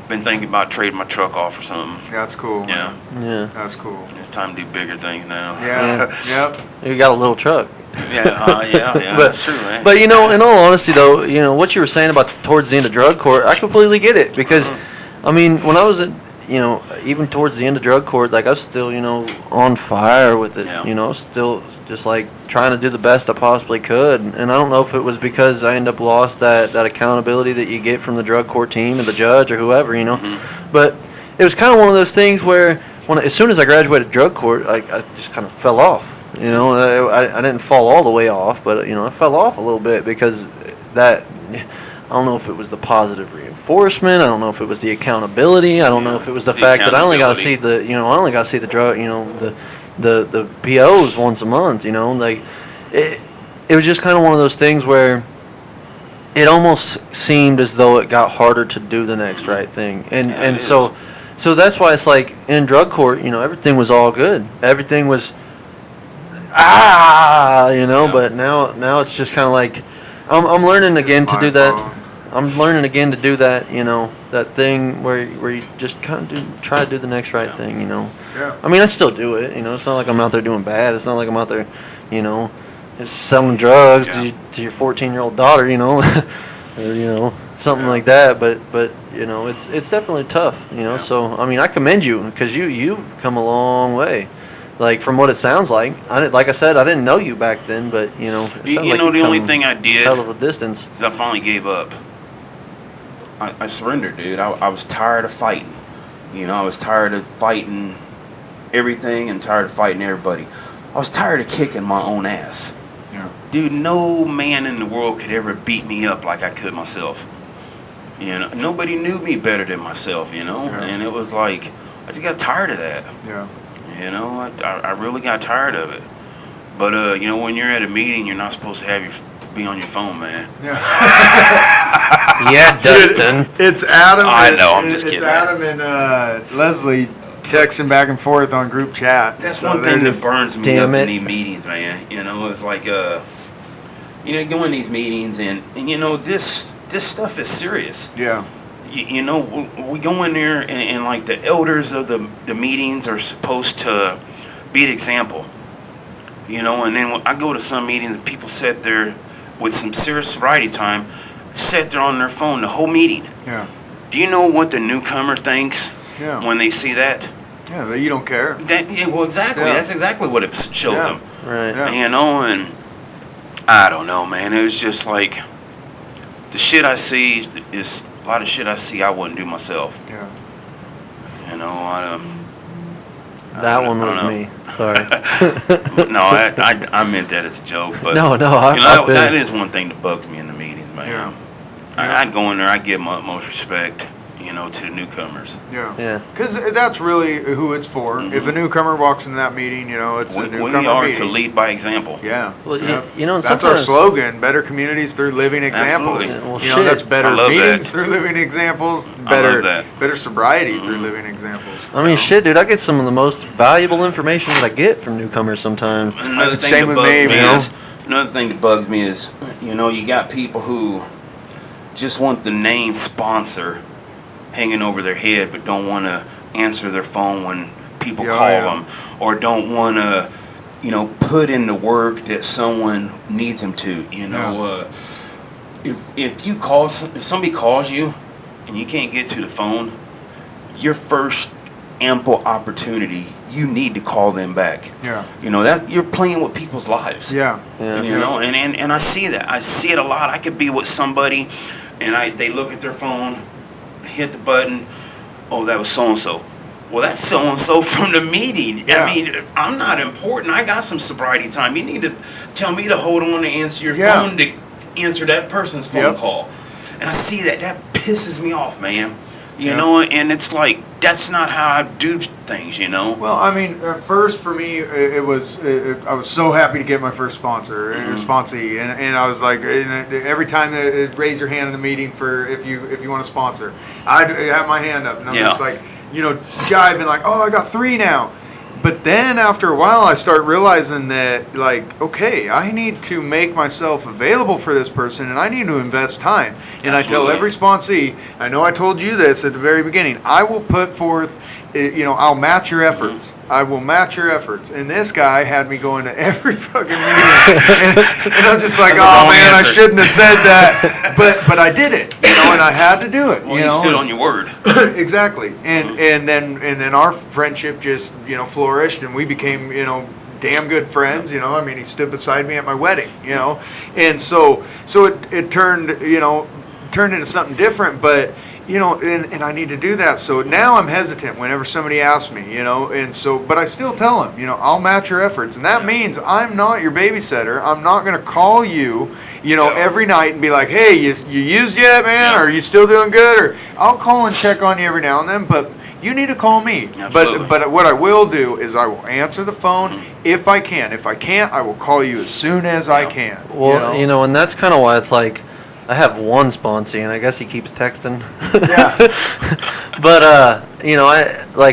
Been thinking about trading my truck off or something. That's cool. Yeah, Yeah. That's cool. it's time to do bigger things now. Yeah. Yep. You got a little truck. Yeah, But- that's true, man. But you know, in all honesty, though, you know what you were saying about towards the end of drug court, I completely get it because, I mean, when I was at, you know, even towards the end of drug court, like I was still, you know, on fire with it. Yeah. You know, still just like trying to do the best I possibly could. And I don't know if it was because I ended up lost that accountability that you get from the drug court team and the judge or whoever, you know. But it was kind of one of those things where as soon as I graduated drug court, I just kind of fell off. You know, I didn't fall all the way off, but, you know, I fell off a little bit because I don't know if it was the positive reinforcement. I don't know if it was the accountability. I don't know if it was the fact that I only got to see the drug, you know, the POs once a month, you know, like it was just kind of one of those things where it almost seemed as though it got harder to do the next right thing. And so that's why it's like in drug court, you know, everything was all good. Everything was you know, Yeah. but now it's just kind of like I'm learning again to do that. I'm learning again to do that, you know, that thing where you just kind of try to do the next right thing, you know. Yeah. I mean, I still do it, you know. It's not like I'm out there doing bad. It's not like I'm out there, you know, just selling drugs to your 14-year-old daughter, you know, or, you know, something like that. But you know, it's definitely tough, you know. Yeah. So I mean, I commend you because you come a long way. Like from what it sounds like, like I said, I didn't know you back then, but you know, it You sounded like know, the only come thing I did hell of a distance. is I finally gave up. I surrendered, dude. I was tired of fighting. You know, I was tired of fighting everything and tired of fighting everybody. I was tired of kicking my own ass. Yeah. Dude, no man in the world could ever beat me up like I could myself. You know, nobody knew me better than myself, you know? Yeah. And it was like, I just got tired of that. Yeah. You know, I really got tired of it. But, you know, when you're at a meeting, you're not supposed to be on your phone, man. Yeah. Yeah, Dustin. It's Adam. I know, I'm just kidding. It's Adam and Leslie texting back and forth on group chat. That's So one they're thing that just- burns me Damn up it. in these meetings, man. You know, it's like, you know, go in these meetings and you know, this stuff is serious. Yeah. You know, we go in there and like the elders of the meetings are supposed to be the example. You know, and then when I go to some meetings and people sit there with some serious sobriety time, sit there on their phone the whole meeting. Yeah. Do you know what the newcomer thinks Yeah. when they see that? Yeah. That you don't care. Well, exactly. Yeah. That's exactly what it shows Yeah. them. Right. Yeah. You know, and I don't know, man. It was just like the shit I see is a lot of shit I see I wouldn't do myself. Yeah. You know, That one was me. Sorry. No, I meant that as a joke, but no, that is one thing that bugs me in the meetings, man. Yeah. I'd go in there, I'd give them utmost respect, to the newcomers. Yeah. Because that's really who it's for. Mm-hmm. If a newcomer walks into that meeting, it's a newcomer We are meeting. to lead by example. Yeah. Well, that's our slogan: better communities through living examples. Absolutely. Well, That's better I love meetings that. through living examples. I love that. Better sobriety through living examples. I mean, shit, dude. I get some of the most valuable information that I get from newcomers sometimes. Another thing Same that with bugs me, me man. is another thing that bugs me is you got people who just want the name sponsor hanging over their head, but don't want to answer their phone when people call them, or don't want to put in the work that someone needs them to. If somebody calls you and you can't get to the phone, your first ample opportunity, you need to call them back. That you're playing with people's lives. And I see that. I see it a lot. I could be with somebody and they look at their phone, hit the button, oh, that was so and so. Well, that's so and so from the meeting. I mean, I'm not important. I got some sobriety time. You need to tell me to hold on to answer your phone to answer that person's phone call. And I see that pisses me off, man. And it's like, that's not how I do things, Well, I mean, at first for me, I was so happy to get my first sponsor, sponsee, and I was like, every time they raise your hand in the meeting for if you want to sponsor, I'd have my hand up, and I'm just like, jiving like, oh, I got 3 now. But then after a while, I start realizing that, like, okay, I need to make myself available for this person, and I need to invest time. And I tell every sponsee, I know I told you this at the very beginning, I will put forth, I'll match your efforts. I will match your efforts. And this guy had me going to every fucking meeting. and I'm just like, oh, man, I shouldn't have said that. But I did it, and I had to do it. Well, you stood on your word. Exactly. And then our friendship just, flourished, and we became, damn good friends. I mean, he stood beside me at my wedding, and so it turned into something different, but and I need to do that. So now I'm hesitant whenever somebody asks me, but I still tell them, I'll match your efforts. And that means I'm not your babysitter. I'm not going to call you, every night and be like, hey, you used yet, man? Or are you still doing good? Or I'll call and check on you every now and then, but you need to call me. But what I will do is I will answer the phone if I can. If I can't, I will call you as soon as I can. Well, and that's kind of why it's like, I have one sponsee, and I guess he keeps texting. But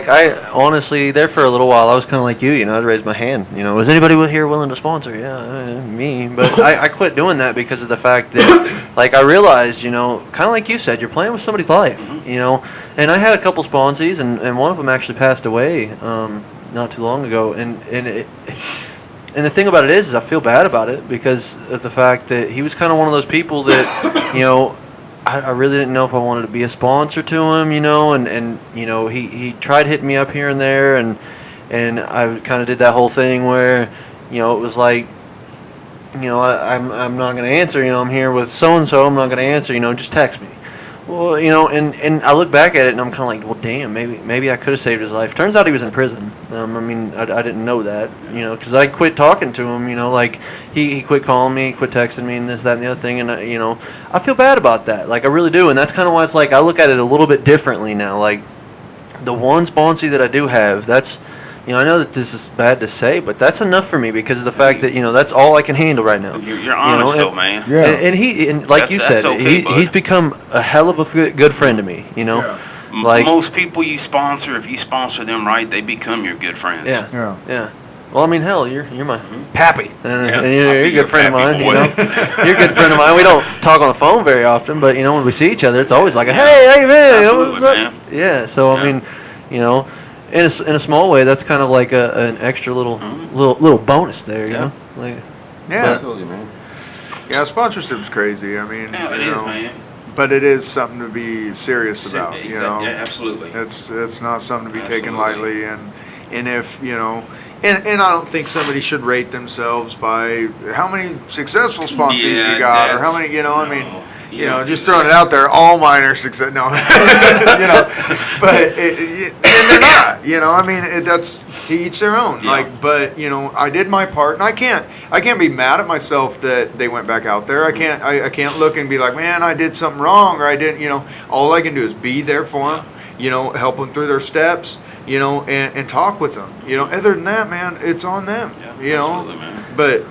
I honestly, there for a little while, I was kind of like you. I'd raise my hand. Is anybody here willing to sponsor? Yeah, me. But I quit doing that because of the fact that, I realized, kind of like you said, you're playing with somebody's life. And I had a couple sponsees, and one of them actually passed away not too long ago, And the thing about it is I feel bad about it because of the fact that he was kind of one of those people that, I really didn't know if I wanted to be a sponsor to him, and he tried hitting me up here and there, and I kind of did that whole thing where, it was like, I'm not going to answer, I'm here with so-and-so, I'm not going to answer, just text me. Well, and I look back at it and I'm kind of like, well, damn, maybe I could have saved his life. Turns out he was in prison. I didn't know that, because I quit talking to him, he quit calling me, quit texting me and this, that, and the other thing. And, I feel bad about that. I really do. And that's kind of why it's like I look at it a little bit differently now. The one sponsee that I do have, that's, I know that this is bad to say, but that's enough for me because of the fact that, that's all I can handle right now. You're honest, though, man. Yeah. And like you said, okay, he's become a hell of a good friend to me, Yeah. Most people you sponsor, if you sponsor them right, they become your good friends. Yeah. Well, I mean, hell, you're my pappy, and you're a good friend of mine. You're a good friend of mine. We don't talk on the phone very often, but when we see each other, it's always like, hey man, absolutely, man. Yeah. So I mean, in a small way, that's kind of like an extra little bonus there, you know. Absolutely, man. Yeah, sponsorship's crazy. I mean, it is, man. But it is something to be serious about. Yeah, absolutely. It's not something to be taken lightly, and if And I don't think somebody should rate themselves by how many successful sponsees you got or how many, I mean, You know, just throwing it out there, all mine are success. No, you know, but and they're not. You know, I mean, that's to each their own. Yeah. Like, but you know, I did my part, and I can't be mad at myself that they went back out there. I can't look and be like, man, I did something wrong, or I didn't. You know, all I can do is be there for them. You know, help them through their steps. You know, and talk with them. You know, other than that, man, it's on them. Yeah, you know, absolutely, man. but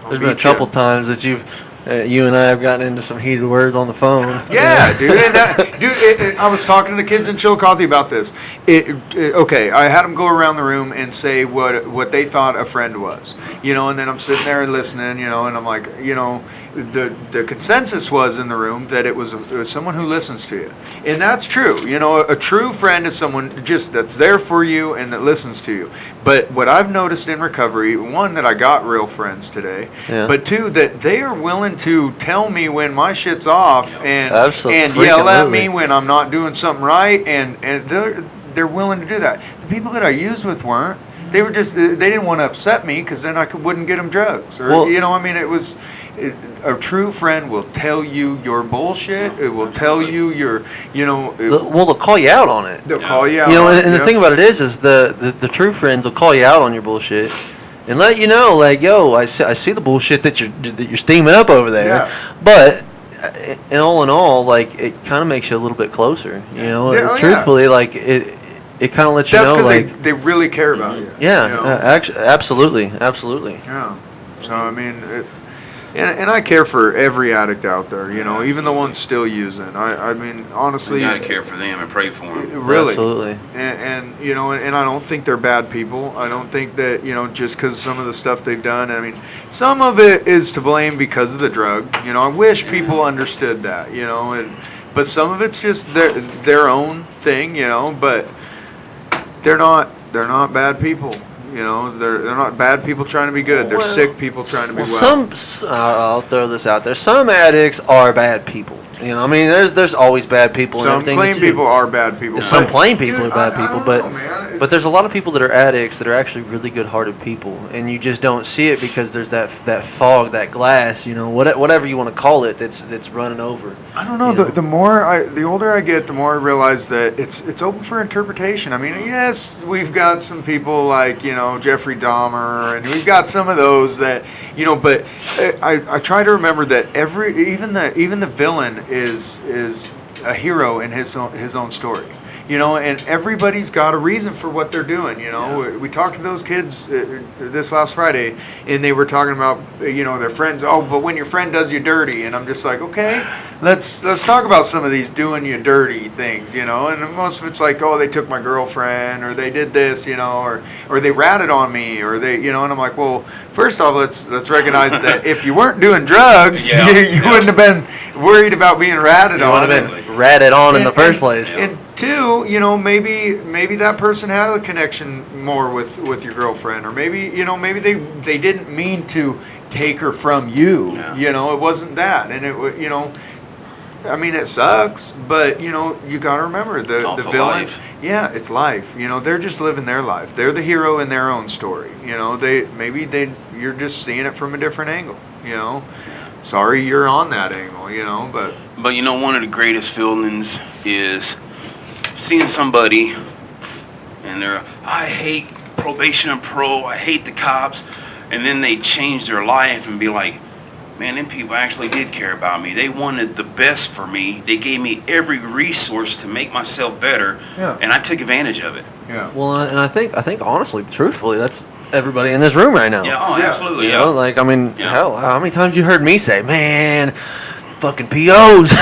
There's been a couple times that you and I have gotten into some heated words on the phone. Yeah, dude. And I was talking to the kids in Chillicothe about this. Okay, I had them go around the room and say what they thought a friend was. You know, and then I'm sitting there listening, you know, and I'm like, you know, the consensus was in the room that it was someone who listens to you. And that's true. You know, a true friend is someone just that's there for you and that listens to you. But what I've noticed in recovery, one, that I got real friends today, but two, that they are willing to tell me when my shit's off and yell at me when I'm not doing something right, and they're willing to do that. The people that I used with weren't. They were just they didn't want to upset me because then I wouldn't get them drugs, or you know, I mean, a true friend will tell you your bullshit. It will tell you your, you know. They'll call you out on it. They'll call you out. You know, and the thing about it is the true friends will call you out on your bullshit and let you know, like, yo, I see the bullshit that you're steaming up over there. Yeah. But in all, like, it kind of makes you a little bit closer. You know, truthfully, like it kind of lets you know, that's like, because they really care about you. Yeah, you know? absolutely. Yeah. So I mean, and I care for every addict out there. You know, even the ones still using. I mean, honestly, you gotta care for them and pray for them. Really, absolutely. And you know, and I don't think they're bad people. I don't think that, you know, just because some of the stuff they've done. I mean, some of it is to blame because of the drug. You know, I wish people understood that. You know, but some of it's just their own thing. You know, but they're not bad people. You know, they're not bad people trying to be good. They're sick people trying to be well. I'll throw this out there. Some addicts are bad people. You know, I mean, there's always bad people. Some plain people are bad people. Some plain people are bad people, but but there's a lot of people that are addicts that are actually really good-hearted people, and you just don't see it because there's that fog, that glass, you know, whatever you want to call it, that's running over. I don't know. The older I get, the more I realize that it's open for interpretation. I mean, yes, we've got some people like, you know, Jeffrey Dahmer, and we've got some of those that, you know, but I try to remember that even the villain is a hero in his own story. You know, and everybody's got a reason for what they're doing. You know, we talked to those kids this last Friday, and they were talking about, you know, their friends. Oh, but when your friend does you dirty, and I'm just like, okay, let's talk about some of these doing you dirty things. You know, and most of it's like, oh, they took my girlfriend, or they did this, you know, or they ratted on me, or they, you know, and I'm like, well, first off, let's recognize that if you weren't doing drugs, you wouldn't have been worried about being ratted on. You would have been ratted on in the first place. And two, you know, maybe that person had a connection more with your girlfriend, or maybe, you know, maybe they didn't mean to take her from you. Yeah. You know, it wasn't that, and it, you know, I mean, it sucks, but you know, you got to remember the villain. Life. Yeah, it's life. You know, they're just living their life. They're the hero in their own story. You know, you're just seeing it from a different angle. You know, sorry you're on that angle. You know, but you know, one of the greatest feelings is seeing somebody and I hate probation and parole, I hate the cops, and then they change their life and be like, man, them people actually did care about me. They wanted the best for me. They gave me every resource to make myself better, and I took advantage of it. Yeah. Well, and I think honestly, truthfully, that's everybody in this room right now. Yeah, absolutely. You know, like, I mean, hell, how many times you heard me say, man, fucking POs.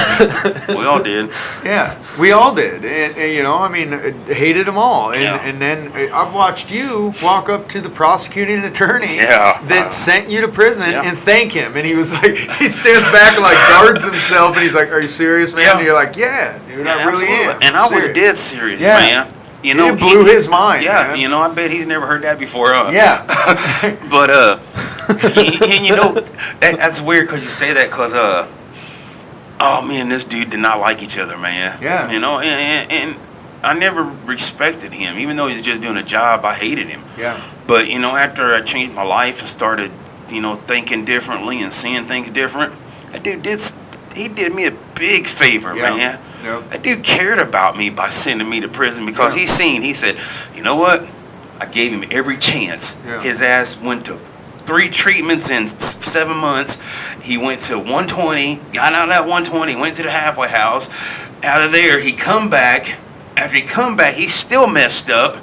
We all did. Yeah, we all did. And you know, I mean, hated them all. And then I've watched you walk up to the prosecuting attorney that sent you to prison and thank him. And he was like, he stands back and like guards himself, and he's like, "Are you serious, man?" And you're like, "Yeah, dude, I really am." And I was dead serious, man. You know, it blew his mind. Yeah, man. You know, I bet he's never heard that before. Yeah. But and you know, that's weird because you say that because oh man, this dude did not like each other, man. Yeah. You know, and I never respected him, even though he's just doing a job. I hated him. Yeah. But you know, after I changed my life and started, you know, thinking differently and seeing things different, that dude he did me a big favor, man. Yep. That dude cared about me by sending me to prison because he said, you know what? I gave him every chance. Yeah. His ass went to 3 treatments in 7 months. He went to 120, got out at 120, went to the halfway house. Out of there, he come back. After he come back, he still messed up.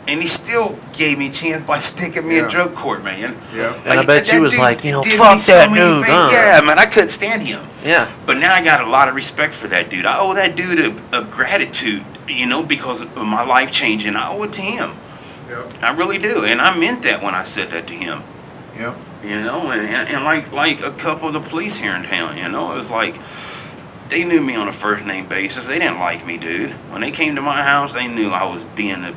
And he still gave me a chance by sticking me in drug court, man. Yeah. And I bet you was like, did fuck me that so many dude, things. huh? Yeah, man, I couldn't stand him. Yeah. But now I got a lot of respect for that dude. I owe that dude a gratitude, because of my life changing. I owe it to him. Yep. I really do. And I meant that when I said that to him. Yep. And like a couple of the police here in town, it was like, they knew me on a first name basis. They didn't like me, dude. When they came to my house, they knew I was being a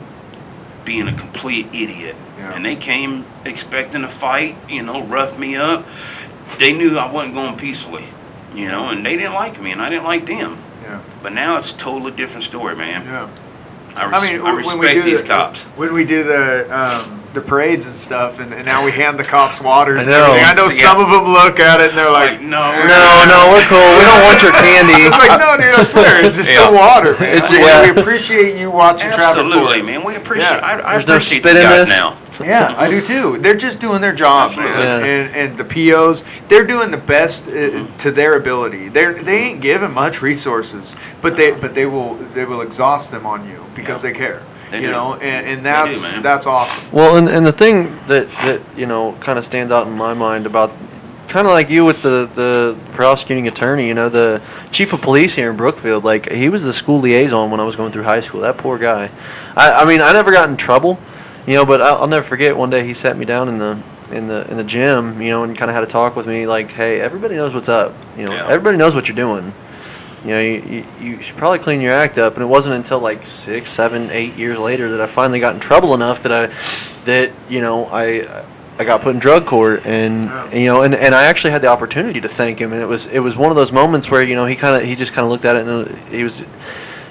complete idiot. Yeah. And they came expecting to fight, rough me up. They knew I wasn't going peacefully, and they didn't like me and I didn't like them. Yeah. But now it's a totally different story, man. Yeah. I when we respect do these cops. When we do the parades and stuff, and now we hand the cops waters. I know. And everything. I know some of them look at it and they're like, no, No, we're cool. We don't want your candy. It's like, no, dude, I swear, it's just some water, man. We appreciate you watching traffic Absolutely, courts. man. We appreciate. Yeah. I There's no appreciate spit you in guys this. now. Yeah, I do too. They're just doing their job, man. Yeah. And the POs, they're doing the best to their ability. They ain't giving much resources, but they will exhaust them on you because they care. They do. And They do, man. that's awesome. Well, and the thing that kind of stands out in my mind about kind of like you with the prosecuting attorney, the chief of police here in Brookfield, like he was the school liaison when I was going through high school. That poor guy. I mean, I never got in trouble, but I'll never forget one day he sat me down in the gym, and kind of had a talk with me like, hey, everybody knows what's up. Everybody knows what you're doing. You should probably clean your act up. And it wasn't until like 6, 7, 8 years later that I finally got in trouble enough that I got put in drug court, and and I actually had the opportunity to thank him, and it was one of those moments where he just kind of looked at it and he was,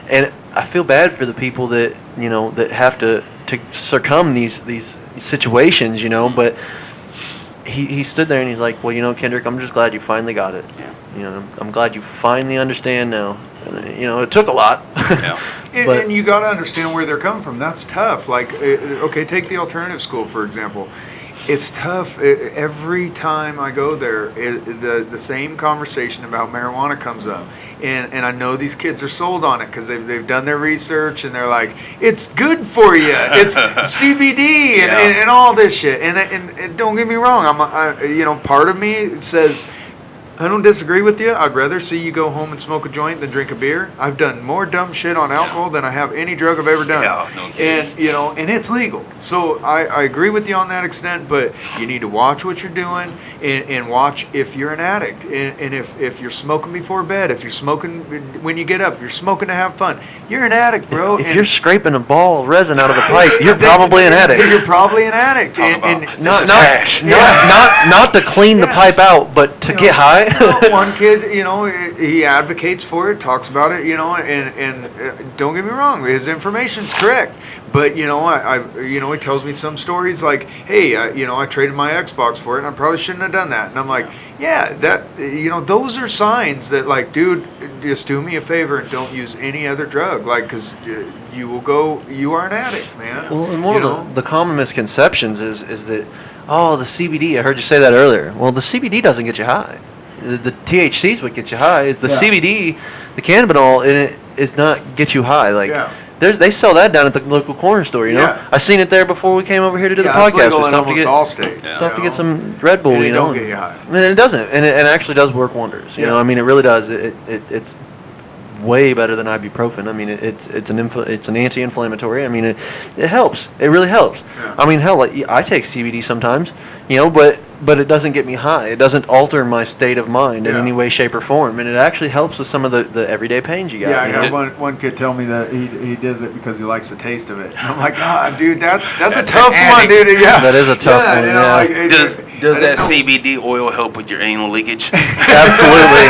and I feel bad for the people that that have to succumb these situations, but he stood there and he's like, well, Kendrick, I'm just glad you finally got it. Yeah. I'm glad you finally understand now. And, it took a lot. Yeah. And you got to understand where they're coming from. That's tough. Like, okay, take the alternative school, for example. It's tough. Every time I go there, the same conversation about marijuana comes up. And I know these kids are sold on it because they've done their research and they're like, it's good for you. It's CBD and all this shit. And don't get me wrong. Part of me says, I don't disagree with you. I'd rather see you go home and smoke a joint than drink a beer. I've done more dumb shit on alcohol than I have any drug I've ever done. Yeah, no kidding. And and it's legal. So I agree with you on that extent, but you need to watch what you're doing and watch if you're an addict. And if you're smoking before bed, if you're smoking when you get up, if you're smoking to have fun, you're an addict, bro. If you're scraping a ball of resin out of the pipe, you're probably an addict. You're probably an addict. Not to clean the pipe out, but to get high. One kid, he advocates for it, talks about it, and don't get me wrong, his information's correct. But he tells me some stories like, hey, I traded my Xbox for it, and I probably shouldn't have done that. And I'm like, yeah, that those are signs that, like, dude, just do me a favor and don't use any other drug, like, because you are an addict, man. Well, and one of the common misconceptions is that, the CBD. I heard you say that earlier. Well, the CBD doesn't get you high. The THC is what gets you high. It's the CBD, the cannabinol in it is not get you high. Like they sell that down at the local corner store. I seen it there before we came over here to do the podcast. It's legal in almost all states. Stuff to get some Red Bull. And it don't get you high. And it doesn't, and it actually does work wonders. It really does. It's way better than ibuprofen. I mean, it's an anti-inflammatory. I mean, it helps. It really helps. Yeah. I mean, hell, I take CBD sometimes, but it doesn't get me high. It doesn't alter my state of mind in any way, shape, or form, and it actually helps with some of the everyday pains you got. Yeah, I had one kid tell me that he does it because he likes the taste of it. And I'm like, dude, that's a tough one, dude. Yeah, that is a tough one. Yeah. Does that CBD oil help with your anal leakage? Absolutely.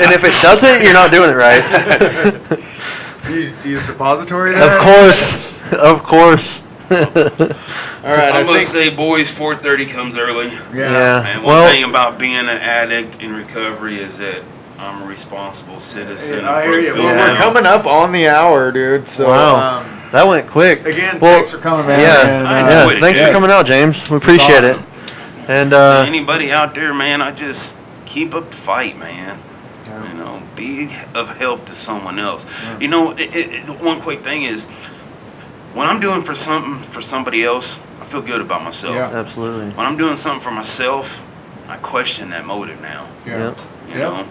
And if it doesn't, you're not doing it right. Do you suppository there? Of course. All right, I'm gonna say, boys, 4:30 comes early. Yeah. And one thing about being an addict in recovery is that I'm a responsible citizen. I hear you. Brookfield Well, now. we're coming up on the hour, dude. So, Wow. That went quick. again, Well, thanks for coming, man. Yeah, And, I yeah. enjoyed it. Thanks for Yes. coming out, James. We appreciate awesome. it. And To anybody out there, man, I just keep up the fight, man. Yeah. You know, be of help to someone else. You know, one quick thing is, when I'm doing for somebody else, I feel good about myself. Yeah. absolutely. When I'm doing something for myself, I question that motive now. Yeah. Yep. You know.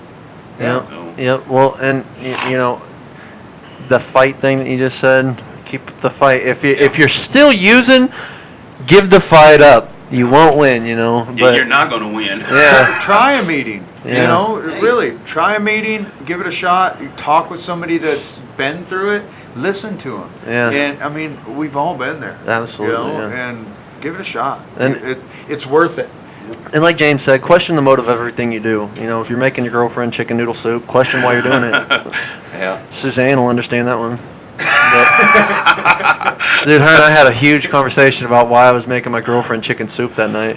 Yep. So- Yep. Well, and you know, the fight thing that you just said, keep the fight. If you're still using, give the fight up. You won't win, you know. Yeah, But you're not going to win. yeah, Try a meeting. You Yeah. know, really try a meeting. Give it a shot. You talk with somebody that's been through it. Listen to them. Yeah. And I mean, we've all been there. Absolutely, You know, yeah. and give it a shot. And- It's worth it. and like James said, question the motive of everything you do. You know, if you're making your girlfriend chicken noodle soup, question why you're doing it. Yeah. Suzanne will understand that one. Dude, her and I had a huge conversation about why I was making my girlfriend chicken soup that night.